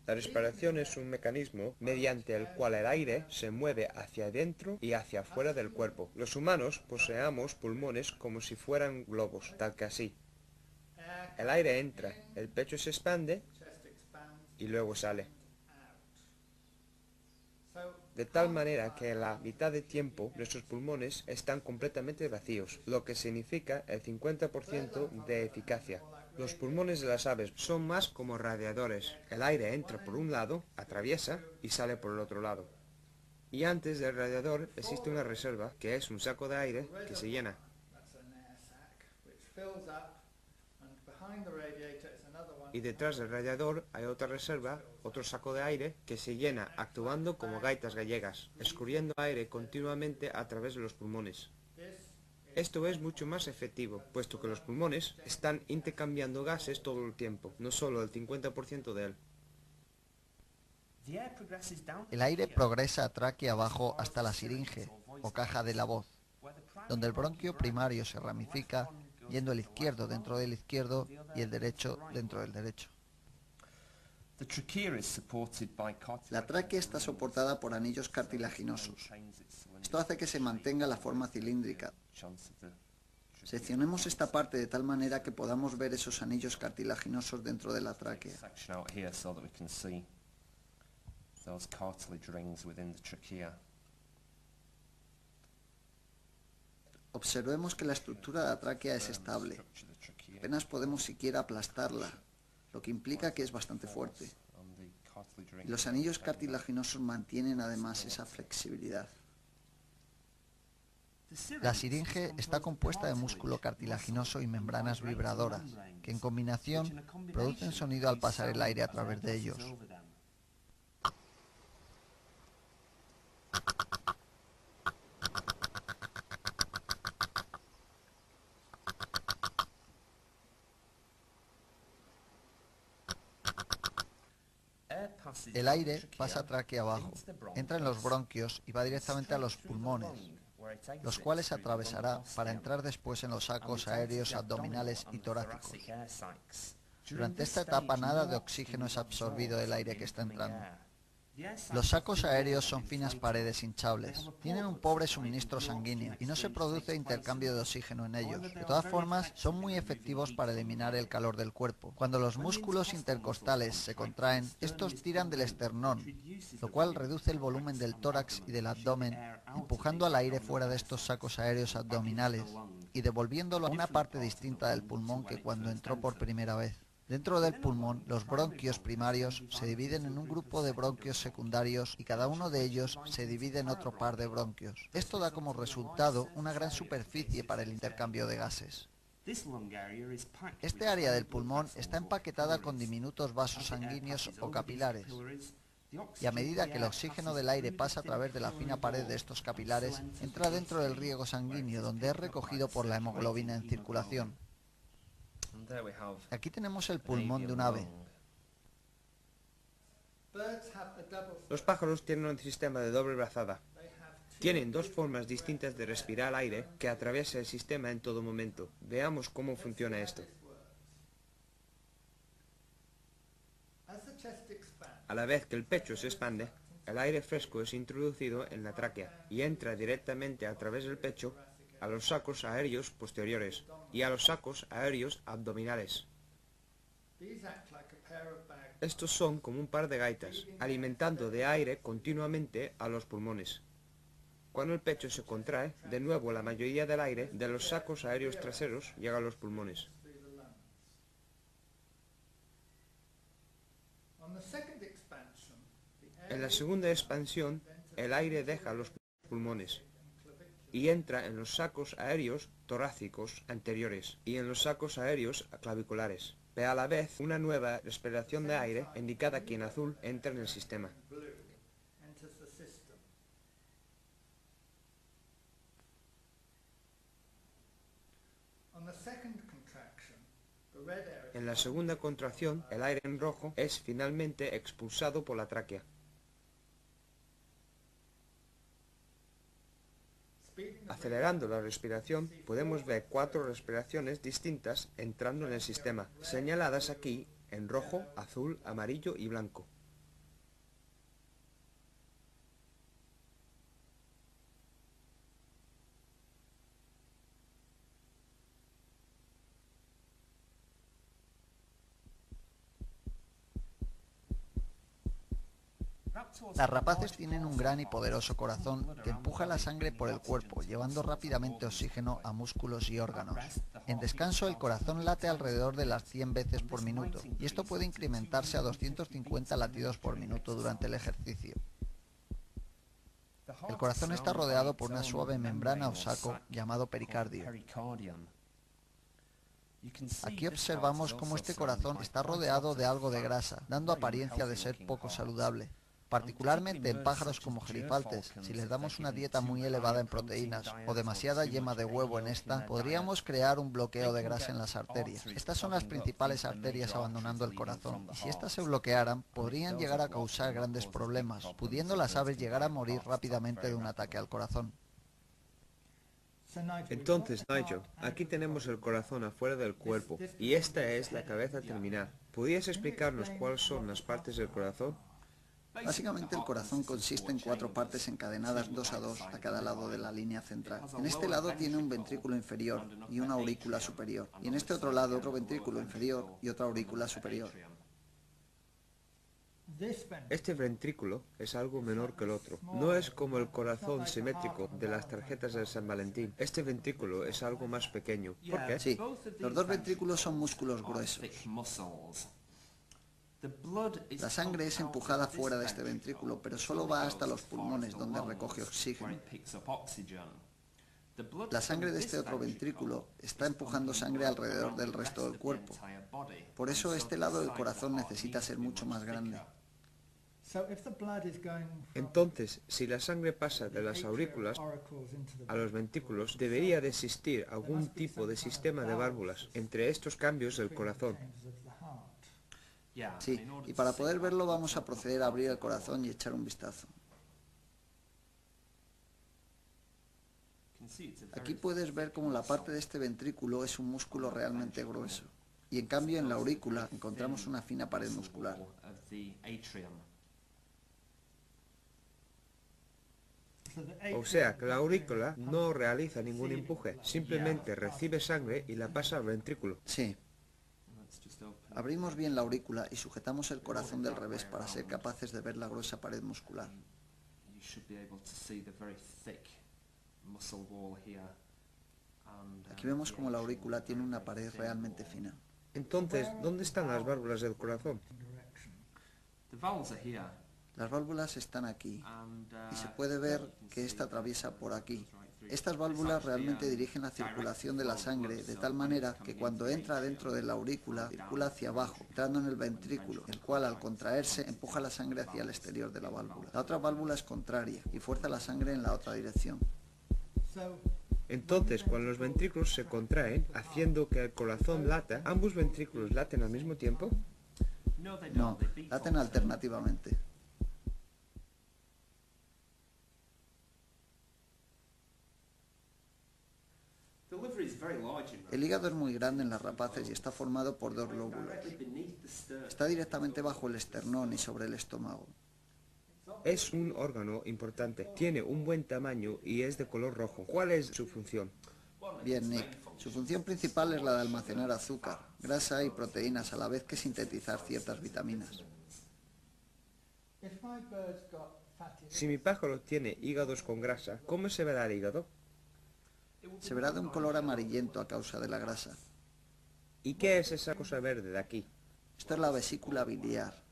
La respiración es un mecanismo mediante el cual el aire se mueve hacia adentro y hacia afuera del cuerpo. Los humanos poseemos pulmones como si fueran globos, tal que así. El aire entra, el pecho se expande y luego sale. De tal manera que en la mitad de tiempo nuestros pulmones están completamente vacíos, lo que significa el 50% de eficacia. Los pulmones de las aves son más como radiadores. El aire entra por un lado, atraviesa y sale por el otro lado. Y antes del radiador existe una reserva, que es un saco de aire que se llena. Y detrás del radiador hay otra reserva, otro saco de aire, que se llena actuando como gaitas gallegas, escurriendo aire continuamente a través de los pulmones. Esto es mucho más efectivo, puesto que los pulmones están intercambiando gases todo el tiempo, no solo el 50% de él. El aire progresa tráquea abajo hasta la siringe, o caja de la voz, donde el bronquio primario se ramifica, yendo el izquierdo dentro del izquierdo y el derecho dentro del derecho. La tráquea está soportada por anillos cartilaginosos. Esto hace que se mantenga la forma cilíndrica. Seccionemos esta parte de tal manera que podamos ver esos anillos cartilaginosos dentro de la tráquea. Observemos que la estructura de la tráquea es estable. Apenas podemos siquiera aplastarla, lo que implica que es bastante fuerte. Y los anillos cartilaginosos mantienen además esa flexibilidad. La siringe está compuesta de músculo cartilaginoso y membranas vibradoras, que en combinación producen sonido al pasar el aire a través de ellos. El aire pasa tráquea abajo, entra en los bronquios y va directamente a los pulmones, los cuales atravesará para entrar después en los sacos aéreos abdominales y torácicos. Durante esta etapa nada de oxígeno es absorbido del aire que está entrando. Los sacos aéreos son finas paredes hinchables. Tienen un pobre suministro sanguíneo y no se produce intercambio de oxígeno en ellos. De todas formas, son muy efectivos para eliminar el calor del cuerpo. Cuando los músculos intercostales se contraen, estos tiran del esternón, lo cual reduce el volumen del tórax y del abdomen, empujando al aire fuera de estos sacos aéreos abdominales y devolviéndolo a una parte distinta del pulmón que cuando entró por primera vez. Dentro del pulmón, los bronquios primarios se dividen en un grupo de bronquios secundarios y cada uno de ellos se divide en otro par de bronquios. Esto da como resultado una gran superficie para el intercambio de gases. Este área del pulmón está empaquetada con diminutos vasos sanguíneos o capilares. Y a medida que el oxígeno del aire pasa a través de la fina pared de estos capilares, entra dentro del riego sanguíneo donde es recogido por la hemoglobina en circulación. Aquí tenemos el pulmón de un ave. Los pájaros tienen un sistema de doble brazada. Tienen dos formas distintas de respirar aire que atraviesa el sistema en todo momento. Veamos cómo funciona esto. A la vez que el pecho se expande, el aire fresco es introducido en la tráquea y entra directamente a través del pecho a los sacos aéreos posteriores y a los sacos aéreos abdominales. Estos son como un par de gaitas, alimentando de aire continuamente a los pulmones. Cuando el pecho se contrae, de nuevo la mayoría del aire de los sacos aéreos traseros llega a los pulmones. En la segunda expansión, el aire deja los pulmones y entra en los sacos aéreos torácicos anteriores y en los sacos aéreos claviculares. Ve a la vez una nueva respiración de aire, indicada aquí en azul, entra en el sistema. En la segunda contracción, el aire en rojo es finalmente expulsado por la tráquea. Acelerando la respiración, podemos ver 4 respiraciones distintas entrando en el sistema, señaladas aquí en rojo, azul, amarillo y blanco. Las rapaces tienen un gran y poderoso corazón que empuja la sangre por el cuerpo, llevando rápidamente oxígeno a músculos y órganos. En descanso, el corazón late alrededor de las 100 veces por minuto, y esto puede incrementarse a 250 latidos por minuto durante el ejercicio. El corazón está rodeado por una suave membrana o saco llamado pericardio. Aquí observamos cómo este corazón está rodeado de algo de grasa, dando apariencia de ser poco saludable. Particularmente en pájaros como gerifaltes, si les damos una dieta muy elevada en proteínas o demasiada yema de huevo en esta, podríamos crear un bloqueo de grasa en las arterias. Estas son las principales arterias abandonando el corazón, y si estas se bloquearan, podrían llegar a causar grandes problemas, pudiendo las aves llegar a morir rápidamente de un ataque al corazón. Entonces, Nigel, aquí tenemos el corazón afuera del cuerpo, y esta es la cabeza terminal. ¿Podrías explicarnos cuáles son las partes del corazón? Básicamente el corazón consiste en 4 partes encadenadas 2 a 2 a cada lado de la línea central. En este lado tiene un ventrículo inferior y una aurícula superior, y en este otro lado otro ventrículo inferior y otra aurícula superior. Este ventrículo es algo menor que el otro. No es como el corazón simétrico de las tarjetas de San Valentín. Este ventrículo es algo más pequeño. ¿Por qué? Sí, los 2 ventrículos son músculos gruesos. La sangre es empujada fuera de este ventrículo, pero solo va hasta los pulmones, donde recoge oxígeno. La sangre de este otro ventrículo está empujando sangre alrededor del resto del cuerpo. Por eso este lado del corazón necesita ser mucho más grande. Entonces, si la sangre pasa de las aurículas a los ventrículos, debería de existir algún tipo de sistema de válvulas entre estos cambios del corazón. Sí, y para poder verlo vamos a proceder a abrir el corazón y echar un vistazo. Aquí puedes ver cómo la parte de este ventrículo es un músculo realmente grueso, y en cambio en la aurícula encontramos una fina pared muscular. O sea, que la aurícula no realiza ningún empuje, simplemente recibe sangre y la pasa al ventrículo. Sí. Abrimos bien la aurícula y sujetamos el corazón del revés para ser capaces de ver la gruesa pared muscular. Aquí vemos como la aurícula tiene una pared realmente fina. Entonces, ¿dónde están las válvulas del corazón? Las válvulas están aquí y se puede ver que esta atraviesa por aquí. Estas válvulas realmente dirigen la circulación de la sangre de tal manera que cuando entra dentro de la aurícula circula hacia abajo, entrando en el ventrículo, el cual al contraerse empuja la sangre hacia el exterior de la válvula. La otra válvula es contraria y fuerza la sangre en la otra dirección. Entonces, cuando los ventrículos se contraen, haciendo que el corazón lata, ¿ambos ventrículos laten al mismo tiempo? No, laten alternativamente. El hígado es muy grande en las rapaces y está formado por 2 lóbulos. Está directamente bajo el esternón y sobre el estómago. Es un órgano importante, tiene un buen tamaño y es de color rojo. ¿Cuál es su función? Bien, Nick. Su función principal es la de almacenar azúcar, grasa y proteínas a la vez que sintetizar ciertas vitaminas. Si mi pájaro tiene hígados con grasa, ¿cómo se verá el hígado? Se verá de un color amarillento a causa de la grasa. ¿Y qué es esa cosa verde de aquí? Esto es la vesícula biliar.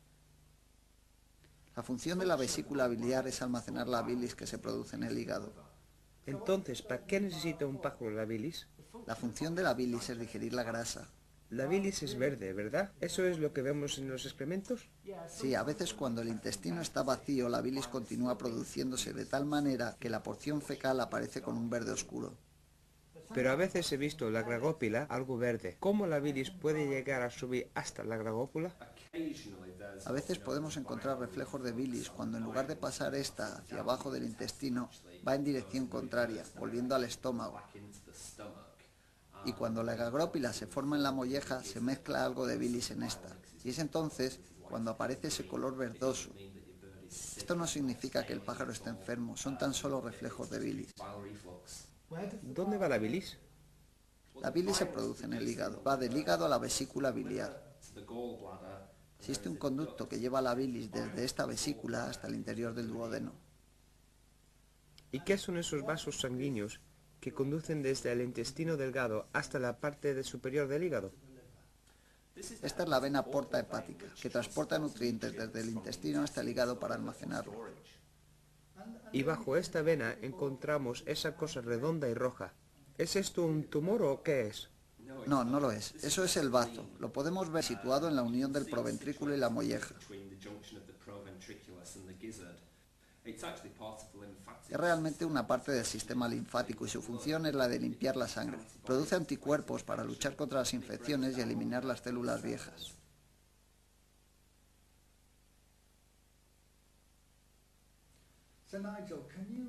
La función de la vesícula biliar es almacenar la bilis que se produce en el hígado. Entonces, ¿para qué necesita un pájaro la bilis? La función de la bilis es digerir la grasa. La bilis es verde, ¿verdad? ¿Eso es lo que vemos en los excrementos? Sí, a veces cuando el intestino está vacío, la bilis continúa produciéndose de tal manera que la porción fecal aparece con un verde oscuro. Pero a veces he visto la gragópila algo verde. ¿Cómo la bilis puede llegar a subir hasta la gragópula? A veces podemos encontrar reflejos de bilis cuando en lugar de pasar esta hacia abajo del intestino, va en dirección contraria, volviendo al estómago. Y cuando la gagrópila se forma en la molleja, se mezcla algo de bilis en esta. Y es entonces cuando aparece ese color verdoso. Esto no significa que el pájaro esté enfermo, son tan solo reflejos de bilis. ¿Dónde va la bilis? La bilis se produce en el hígado, va del hígado a la vesícula biliar. Existe un conducto que lleva la bilis desde esta vesícula hasta el interior del duodeno. ¿Y qué son esos vasos sanguíneos que conducen desde el intestino delgado hasta la parte superior del hígado? Esta es la vena porta hepática, que transporta nutrientes desde el intestino hasta el hígado para almacenarlo. Y bajo esta vena encontramos esa cosa redonda y roja. ¿Es esto un tumor o qué es? No, no lo es. Eso es el bazo. Lo podemos ver situado en la unión del proventrículo y la molleja. Es realmente una parte del sistema linfático y su función es la de limpiar la sangre. Produce anticuerpos para luchar contra las infecciones y eliminar las células viejas.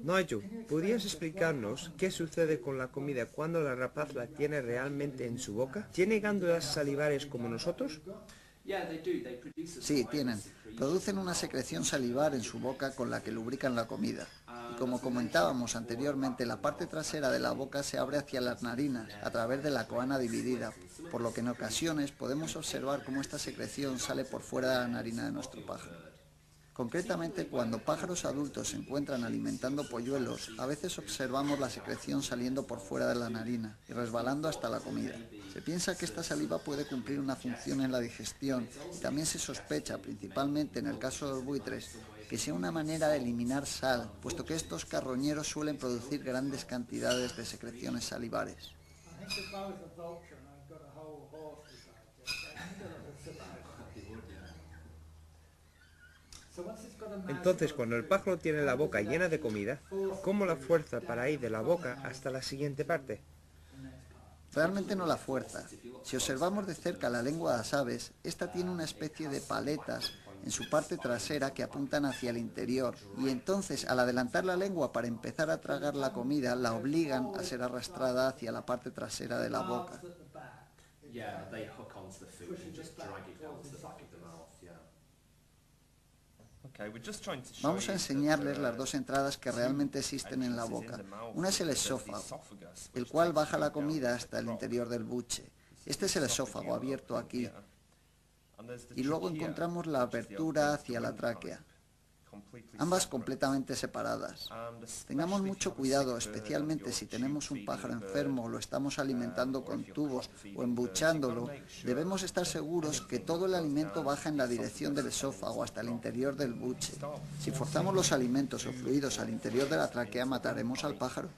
Nigel, ¿podrías explicarnos qué sucede con la comida cuando la rapaz la tiene realmente en su boca? ¿Tiene glándulas salivares como nosotros? Sí, tienen. Producen una secreción salivar en su boca con la que lubrican la comida. Y como comentábamos anteriormente, la parte trasera de la boca se abre hacia las narinas a través de la coana dividida, por lo que en ocasiones podemos observar cómo esta secreción sale por fuera de la narina de nuestro pájaro. Concretamente, cuando pájaros adultos se encuentran alimentando polluelos, a veces observamos la secreción saliendo por fuera de la narina y resbalando hasta la comida. Se piensa que esta saliva puede cumplir una función en la digestión y también se sospecha, principalmente en el caso de los buitres, que sea una manera de eliminar sal, puesto que estos carroñeros suelen producir grandes cantidades de secreciones salivares. Entonces, cuando el pájaro tiene la boca llena de comida, ¿cómo la fuerza para ir de la boca hasta la siguiente parte? Realmente no la fuerza. Si observamos de cerca la lengua de las aves, esta tiene una especie de paletas en su parte trasera que apuntan hacia el interior, y entonces al adelantar la lengua para empezar a tragar la comida, la obligan a ser arrastrada hacia la parte trasera de la boca. Vamos a enseñarles las dos entradas que realmente existen en la boca. Una es el esófago, el cual baja la comida hasta el interior del buche. Este es el esófago abierto aquí. Y luego encontramos la abertura hacia la tráquea, ambas completamente separadas. Tengamos mucho cuidado, especialmente si tenemos un pájaro enfermo o lo estamos alimentando con tubos o embuchándolo. Debemos estar seguros que todo el alimento baja en la dirección del esófago hasta el interior del buche. Si forzamos los alimentos o fluidos al interior de la tráquea, mataremos al pájaro.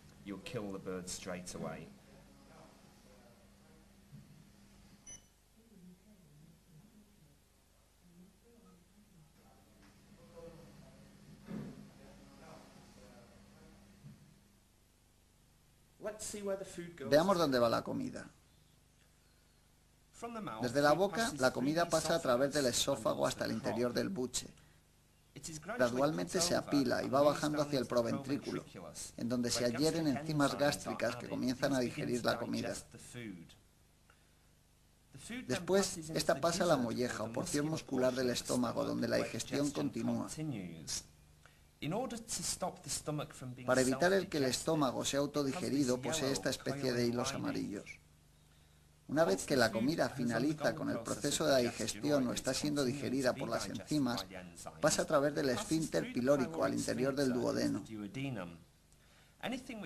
Veamos dónde va la comida. Desde la boca, la comida pasa a través del esófago hasta el interior del buche. Gradualmente se apila y va bajando hacia el proventrículo, en donde se adhieren enzimas gástricas que comienzan a digerir la comida. Después, esta pasa a la molleja o porción muscular del estómago, donde la digestión continúa. Para evitar que el estómago sea autodigerido, posee esta especie de hilos amarillos. Una vez que la comida finaliza con el proceso de la digestión o está siendo digerida por las enzimas, pasa a través del esfínter pilórico al interior del duodeno.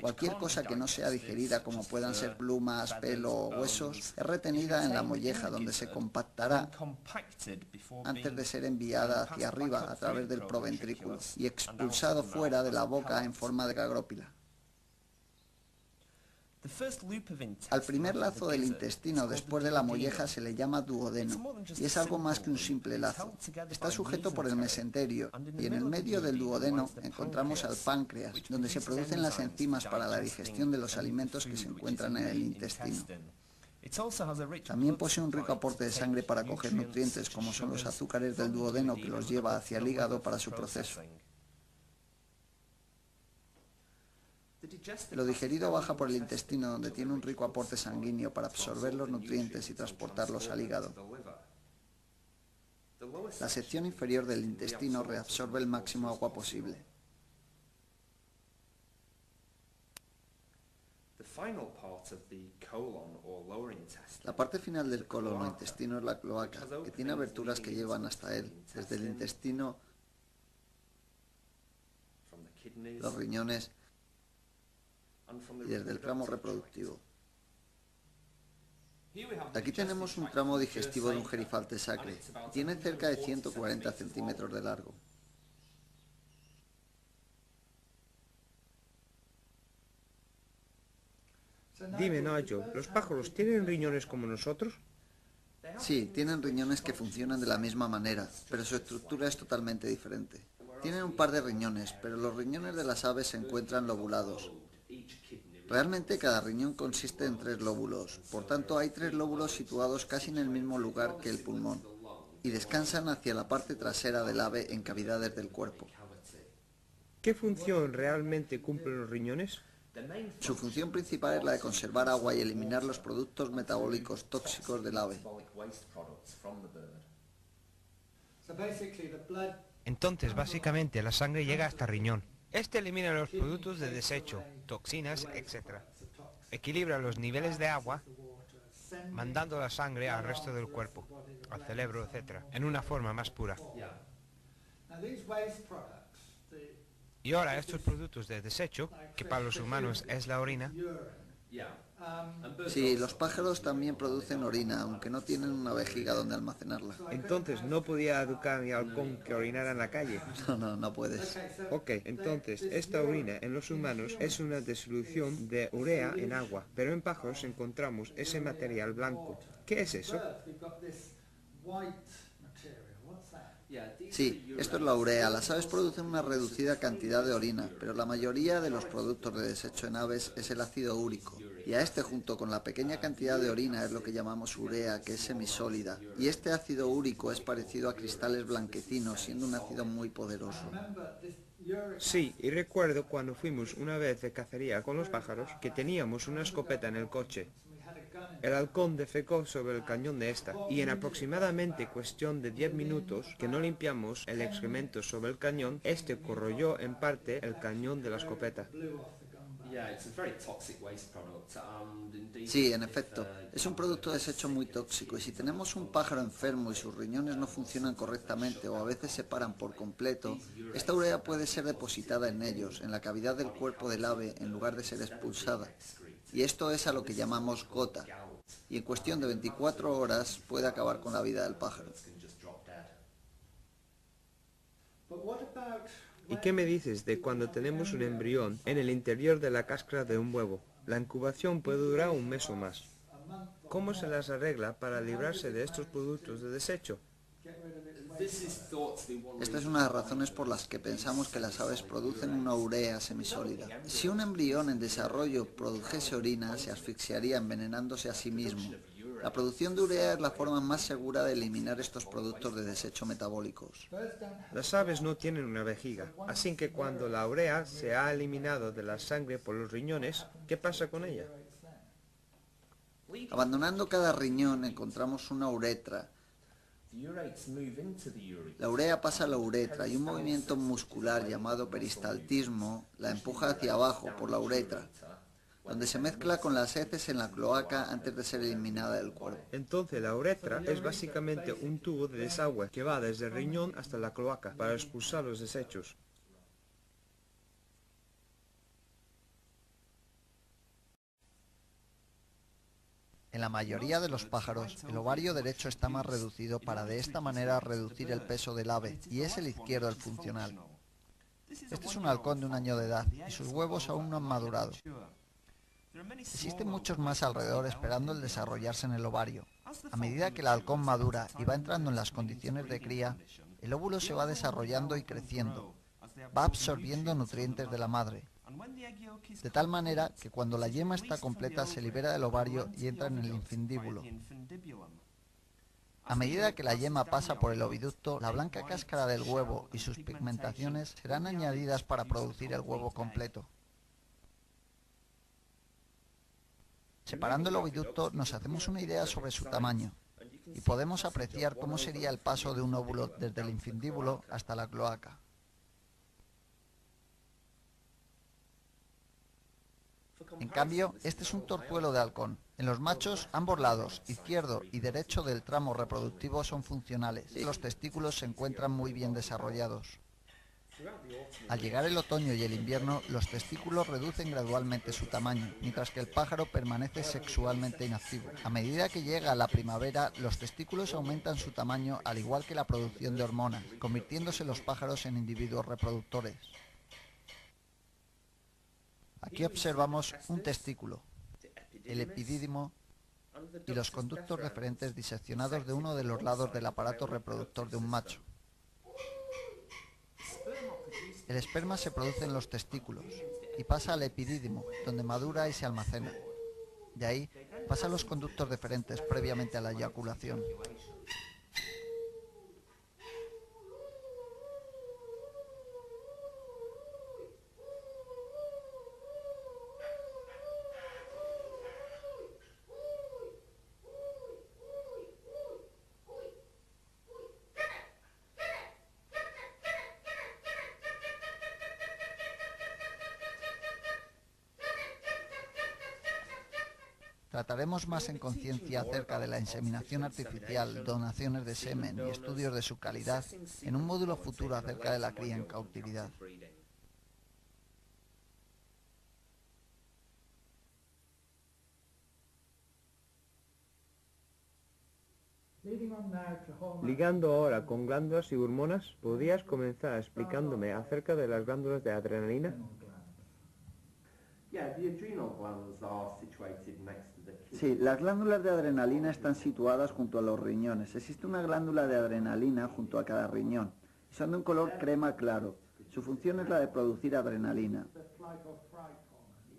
Cualquier cosa que no sea digerida, como puedan ser plumas, pelo o huesos, es retenida en la molleja, donde se compactará antes de ser enviada hacia arriba a través del proventrículo y expulsado fuera de la boca en forma de gagrópila. Al primer lazo del intestino después de la molleja se le llama duodeno y es algo más que un simple lazo. Está sujeto por el mesenterio y en el medio del duodeno encontramos al páncreas, donde se producen las enzimas para la digestión de los alimentos que se encuentran en el intestino. También posee un rico aporte de sangre para coger nutrientes, como son los azúcares del duodeno, que los lleva hacia el hígado para su proceso. Lo digerido baja por el intestino, donde tiene un rico aporte sanguíneo para absorber los nutrientes y transportarlos al hígado. La sección inferior del intestino reabsorbe el máximo agua posible. La parte final del colon o intestino es la cloaca, que tiene aberturas que llevan hasta él, desde el intestino, los riñones y desde el tramo reproductivo. Aquí tenemos un tramo digestivo de un gerifalte sacre. Tiene cerca de 140 centímetros de largo. Dime, Nigel, ¿los pájaros tienen riñones como nosotros? Sí, tienen riñones que funcionan de la misma manera, pero su estructura es totalmente diferente. Tienen un par de riñones, pero los riñones de las aves se encuentran lobulados. Realmente cada riñón consiste en 3 lóbulos, por tanto hay 3 lóbulos situados casi en el mismo lugar que el pulmón, y descansan hacia la parte trasera del ave en cavidades del cuerpo. ¿Qué función realmente cumplen los riñones? Su función principal es la de conservar agua y eliminar los productos metabólicos tóxicos del ave. Entonces, básicamente, la sangre llega hasta el riñón. Este elimina los productos de desecho, toxinas, etc. Equilibra los niveles de agua, mandando la sangre al resto del cuerpo, al cerebro, etc., en una forma más pura. Y ahora estos productos de desecho, que para los humanos es la orina. Sí, los pájaros también producen orina, aunque no tienen una vejiga donde almacenarla. Entonces, ¿no podía educar a mi halcón que orinara en la calle? No puedes. Ok, entonces, esta orina en los humanos es una disolución de urea en agua, pero en pájaros encontramos ese material blanco. ¿Qué es eso? Sí, esto es la urea. Las aves producen una reducida cantidad de orina, pero la mayoría de los productos de desecho en aves es el ácido úrico. Y a este, junto con la pequeña cantidad de orina, es lo que llamamos urea, que es semisólida. Y este ácido úrico es parecido a cristales blanquecinos, siendo un ácido muy poderoso. Sí, y recuerdo cuando fuimos una vez de cacería con los pájaros que teníamos una escopeta en el coche. El halcón defecó sobre el cañón de esta, y en aproximadamente cuestión de 10 minutos que no limpiamos el excremento sobre el cañón, este corroyó en parte el cañón de la escopeta. Sí, en efecto, es un producto de desecho muy tóxico y si tenemos un pájaro enfermo y sus riñones no funcionan correctamente o a veces se paran por completo, esta urea puede ser depositada en ellos, en la cavidad del cuerpo del ave, en lugar de ser expulsada. Y esto es a lo que llamamos gota, y en cuestión de 24 horas puede acabar con la vida del pájaro. ¿Y qué me dices de cuando tenemos un embrión en el interior de la cáscara de un huevo? La incubación puede durar un mes o más. ¿Cómo se las arregla para librarse de estos productos de desecho? Esta es una de las razones por las que pensamos que las aves producen una urea semisólida. Si un embrión en desarrollo produjese orina, se asfixiaría envenenándose a sí mismo. La producción de urea es la forma más segura de eliminar estos productos de desecho metabólicos. Las aves no tienen una vejiga, así que cuando la urea se ha eliminado de la sangre por los riñones, ¿qué pasa con ella? Abandonando cada riñón encontramos una uretra. La urea pasa a la uretra y un movimiento muscular llamado peristaltismo la empuja hacia abajo por la uretra, donde se mezcla con las heces en la cloaca antes de ser eliminada del cuerpo. Entonces la uretra es básicamente un tubo de desagüe que va desde el riñón hasta la cloaca para expulsar los desechos. En la mayoría de los pájaros, el ovario derecho está más reducido para de esta manera reducir el peso del ave, y es el izquierdo el funcional. Este es un halcón de 1 año de edad, y sus huevos aún no han madurado. Existen muchos más alrededor esperando el desarrollarse en el ovario. A medida que el halcón madura y va entrando en las condiciones de cría, el óvulo se va desarrollando y creciendo. Va absorbiendo nutrientes de la madre, de tal manera que cuando la yema está completa se libera del ovario y entra en el infundíbulo. A medida que la yema pasa por el oviducto, la blanca cáscara del huevo y sus pigmentaciones serán añadidas para producir el huevo completo. Separando el oviducto nos hacemos una idea sobre su tamaño y podemos apreciar cómo sería el paso de un óvulo desde el infundíbulo hasta la cloaca. En cambio, este es un torzuelo de halcón. En los machos, ambos lados, izquierdo y derecho del tramo reproductivo, son funcionales y los testículos se encuentran muy bien desarrollados. Al llegar el otoño y el invierno, los testículos reducen gradualmente su tamaño, mientras que el pájaro permanece sexualmente inactivo. A medida que llega la primavera, los testículos aumentan su tamaño al igual que la producción de hormonas, convirtiéndose los pájaros en individuos reproductores. Aquí observamos un testículo, el epidídimo y los conductos deferentes diseccionados de uno de los lados del aparato reproductor de un macho. El esperma se produce en los testículos y pasa al epidídimo, donde madura y se almacena. De ahí pasa a los conductos deferentes previamente a la eyaculación. Trataremos más en conciencia acerca de la inseminación artificial, donaciones de semen y estudios de su calidad en un módulo futuro acerca de la cría en cautividad. Ligando ahora con glándulas y hormonas, ¿podrías comenzar explicándome acerca de las glándulas de adrenalina? Sí, las glándulas de adrenalina están situadas junto a los riñones. Existe una glándula de adrenalina junto a cada riñón. Son de un color crema claro. Su función es la de producir adrenalina.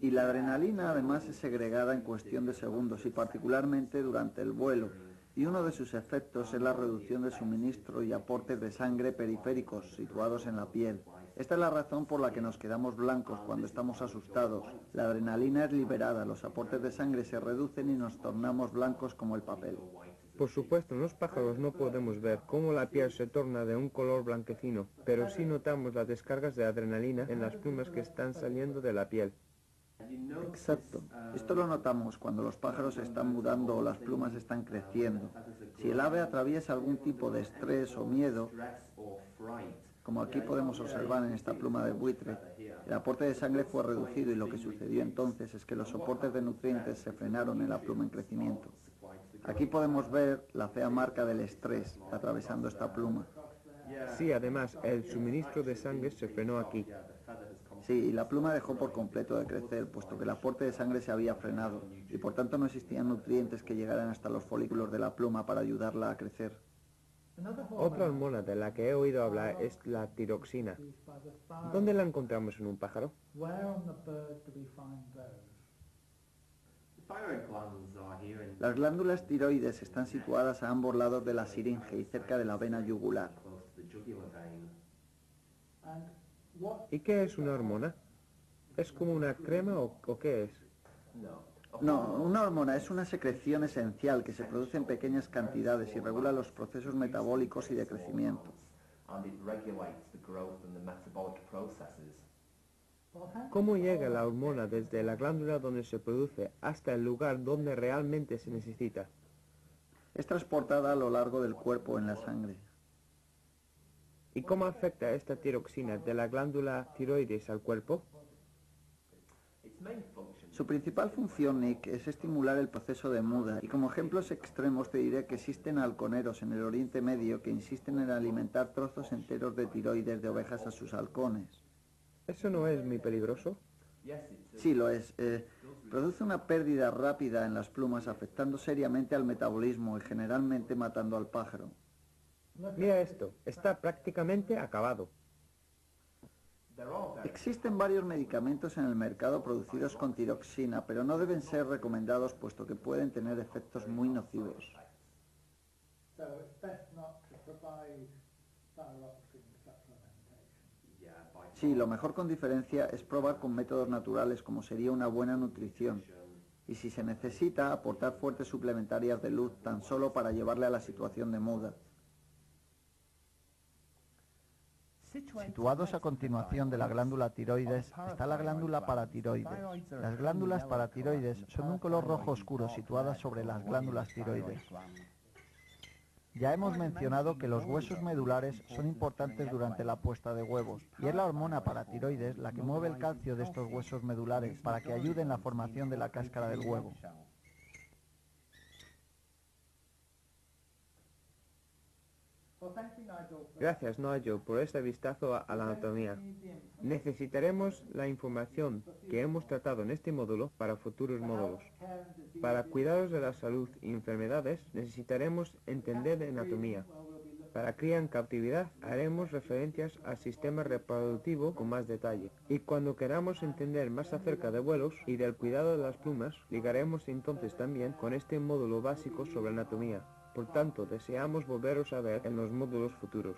Y la adrenalina además es segregada en cuestión de segundos y particularmente durante el vuelo. Y uno de sus efectos es la reducción de suministro y aportes de sangre periféricos situados en la piel. Esta es la razón por la que nos quedamos blancos cuando estamos asustados. La adrenalina es liberada, los aportes de sangre se reducen y nos tornamos blancos como el papel. Por supuesto, en los pájaros no podemos ver cómo la piel se torna de un color blanquecino, pero sí notamos las descargas de adrenalina en las plumas que están saliendo de la piel. Exacto. Esto lo notamos cuando los pájaros se están mudando o las plumas están creciendo. Si el ave atraviesa algún tipo de estrés o miedo, como aquí podemos observar en esta pluma de buitre, el aporte de sangre fue reducido y lo que sucedió entonces es que los soportes de nutrientes se frenaron en la pluma en crecimiento. Aquí podemos ver la fea marca del estrés atravesando esta pluma. Sí, además, el suministro de sangre se frenó aquí. Sí, y la pluma dejó por completo de crecer, puesto que el aporte de sangre se había frenado, y por tanto no existían nutrientes que llegaran hasta los folículos de la pluma para ayudarla a crecer. Otra hormona de la que he oído hablar es la tiroxina. ¿Dónde la encontramos en un pájaro? Las glándulas tiroides están situadas a ambos lados de la siringe y cerca de la vena yugular. ¿Y qué es una hormona? ¿Es como una crema o qué es? No, una hormona es una secreción esencial que se produce en pequeñas cantidades y regula los procesos metabólicos y de crecimiento. ¿Cómo llega la hormona desde la glándula donde se produce hasta el lugar donde realmente se necesita? Es transportada a lo largo del cuerpo en la sangre. ¿Y cómo afecta esta tiroxina de la glándula tiroides al cuerpo? Su principal función, Nick, es estimular el proceso de muda, y como ejemplos extremos te diré que existen halconeros en el Oriente Medio que insisten en alimentar trozos enteros de tiroides de ovejas a sus halcones. ¿Eso no es muy peligroso? Sí, lo es. Produce una pérdida rápida en las plumas, afectando seriamente al metabolismo y generalmente matando al pájaro. Mira esto, está prácticamente acabado. Existen varios medicamentos en el mercado producidos con tiroxina, pero no deben ser recomendados puesto que pueden tener efectos muy nocivos. Sí, lo mejor con diferencia es probar con métodos naturales como sería una buena nutrición. Y si se necesita, aportar fuentes suplementarias de luz tan solo para llevarle a la situación de muda. Situados a continuación de la glándula tiroides está la glándula paratiroides. Las glándulas paratiroides son de un color rojo oscuro situadas sobre las glándulas tiroides. Ya hemos mencionado que los huesos medulares son importantes durante la puesta de huevos, y es la hormona paratiroides la que mueve el calcio de estos huesos medulares para que ayude en la formación de la cáscara del huevo. Gracias, Nigel, por este vistazo a la anatomía. Necesitaremos la información que hemos tratado en este módulo para futuros módulos. Para cuidados de la salud y enfermedades, necesitaremos entender de anatomía. Para cría en cautividad, haremos referencias al sistema reproductivo con más detalle. Y cuando queramos entender más acerca de vuelos y del cuidado de las plumas, ligaremos entonces también con este módulo básico sobre anatomía. Por tanto, deseamos volveros a ver en los módulos futuros.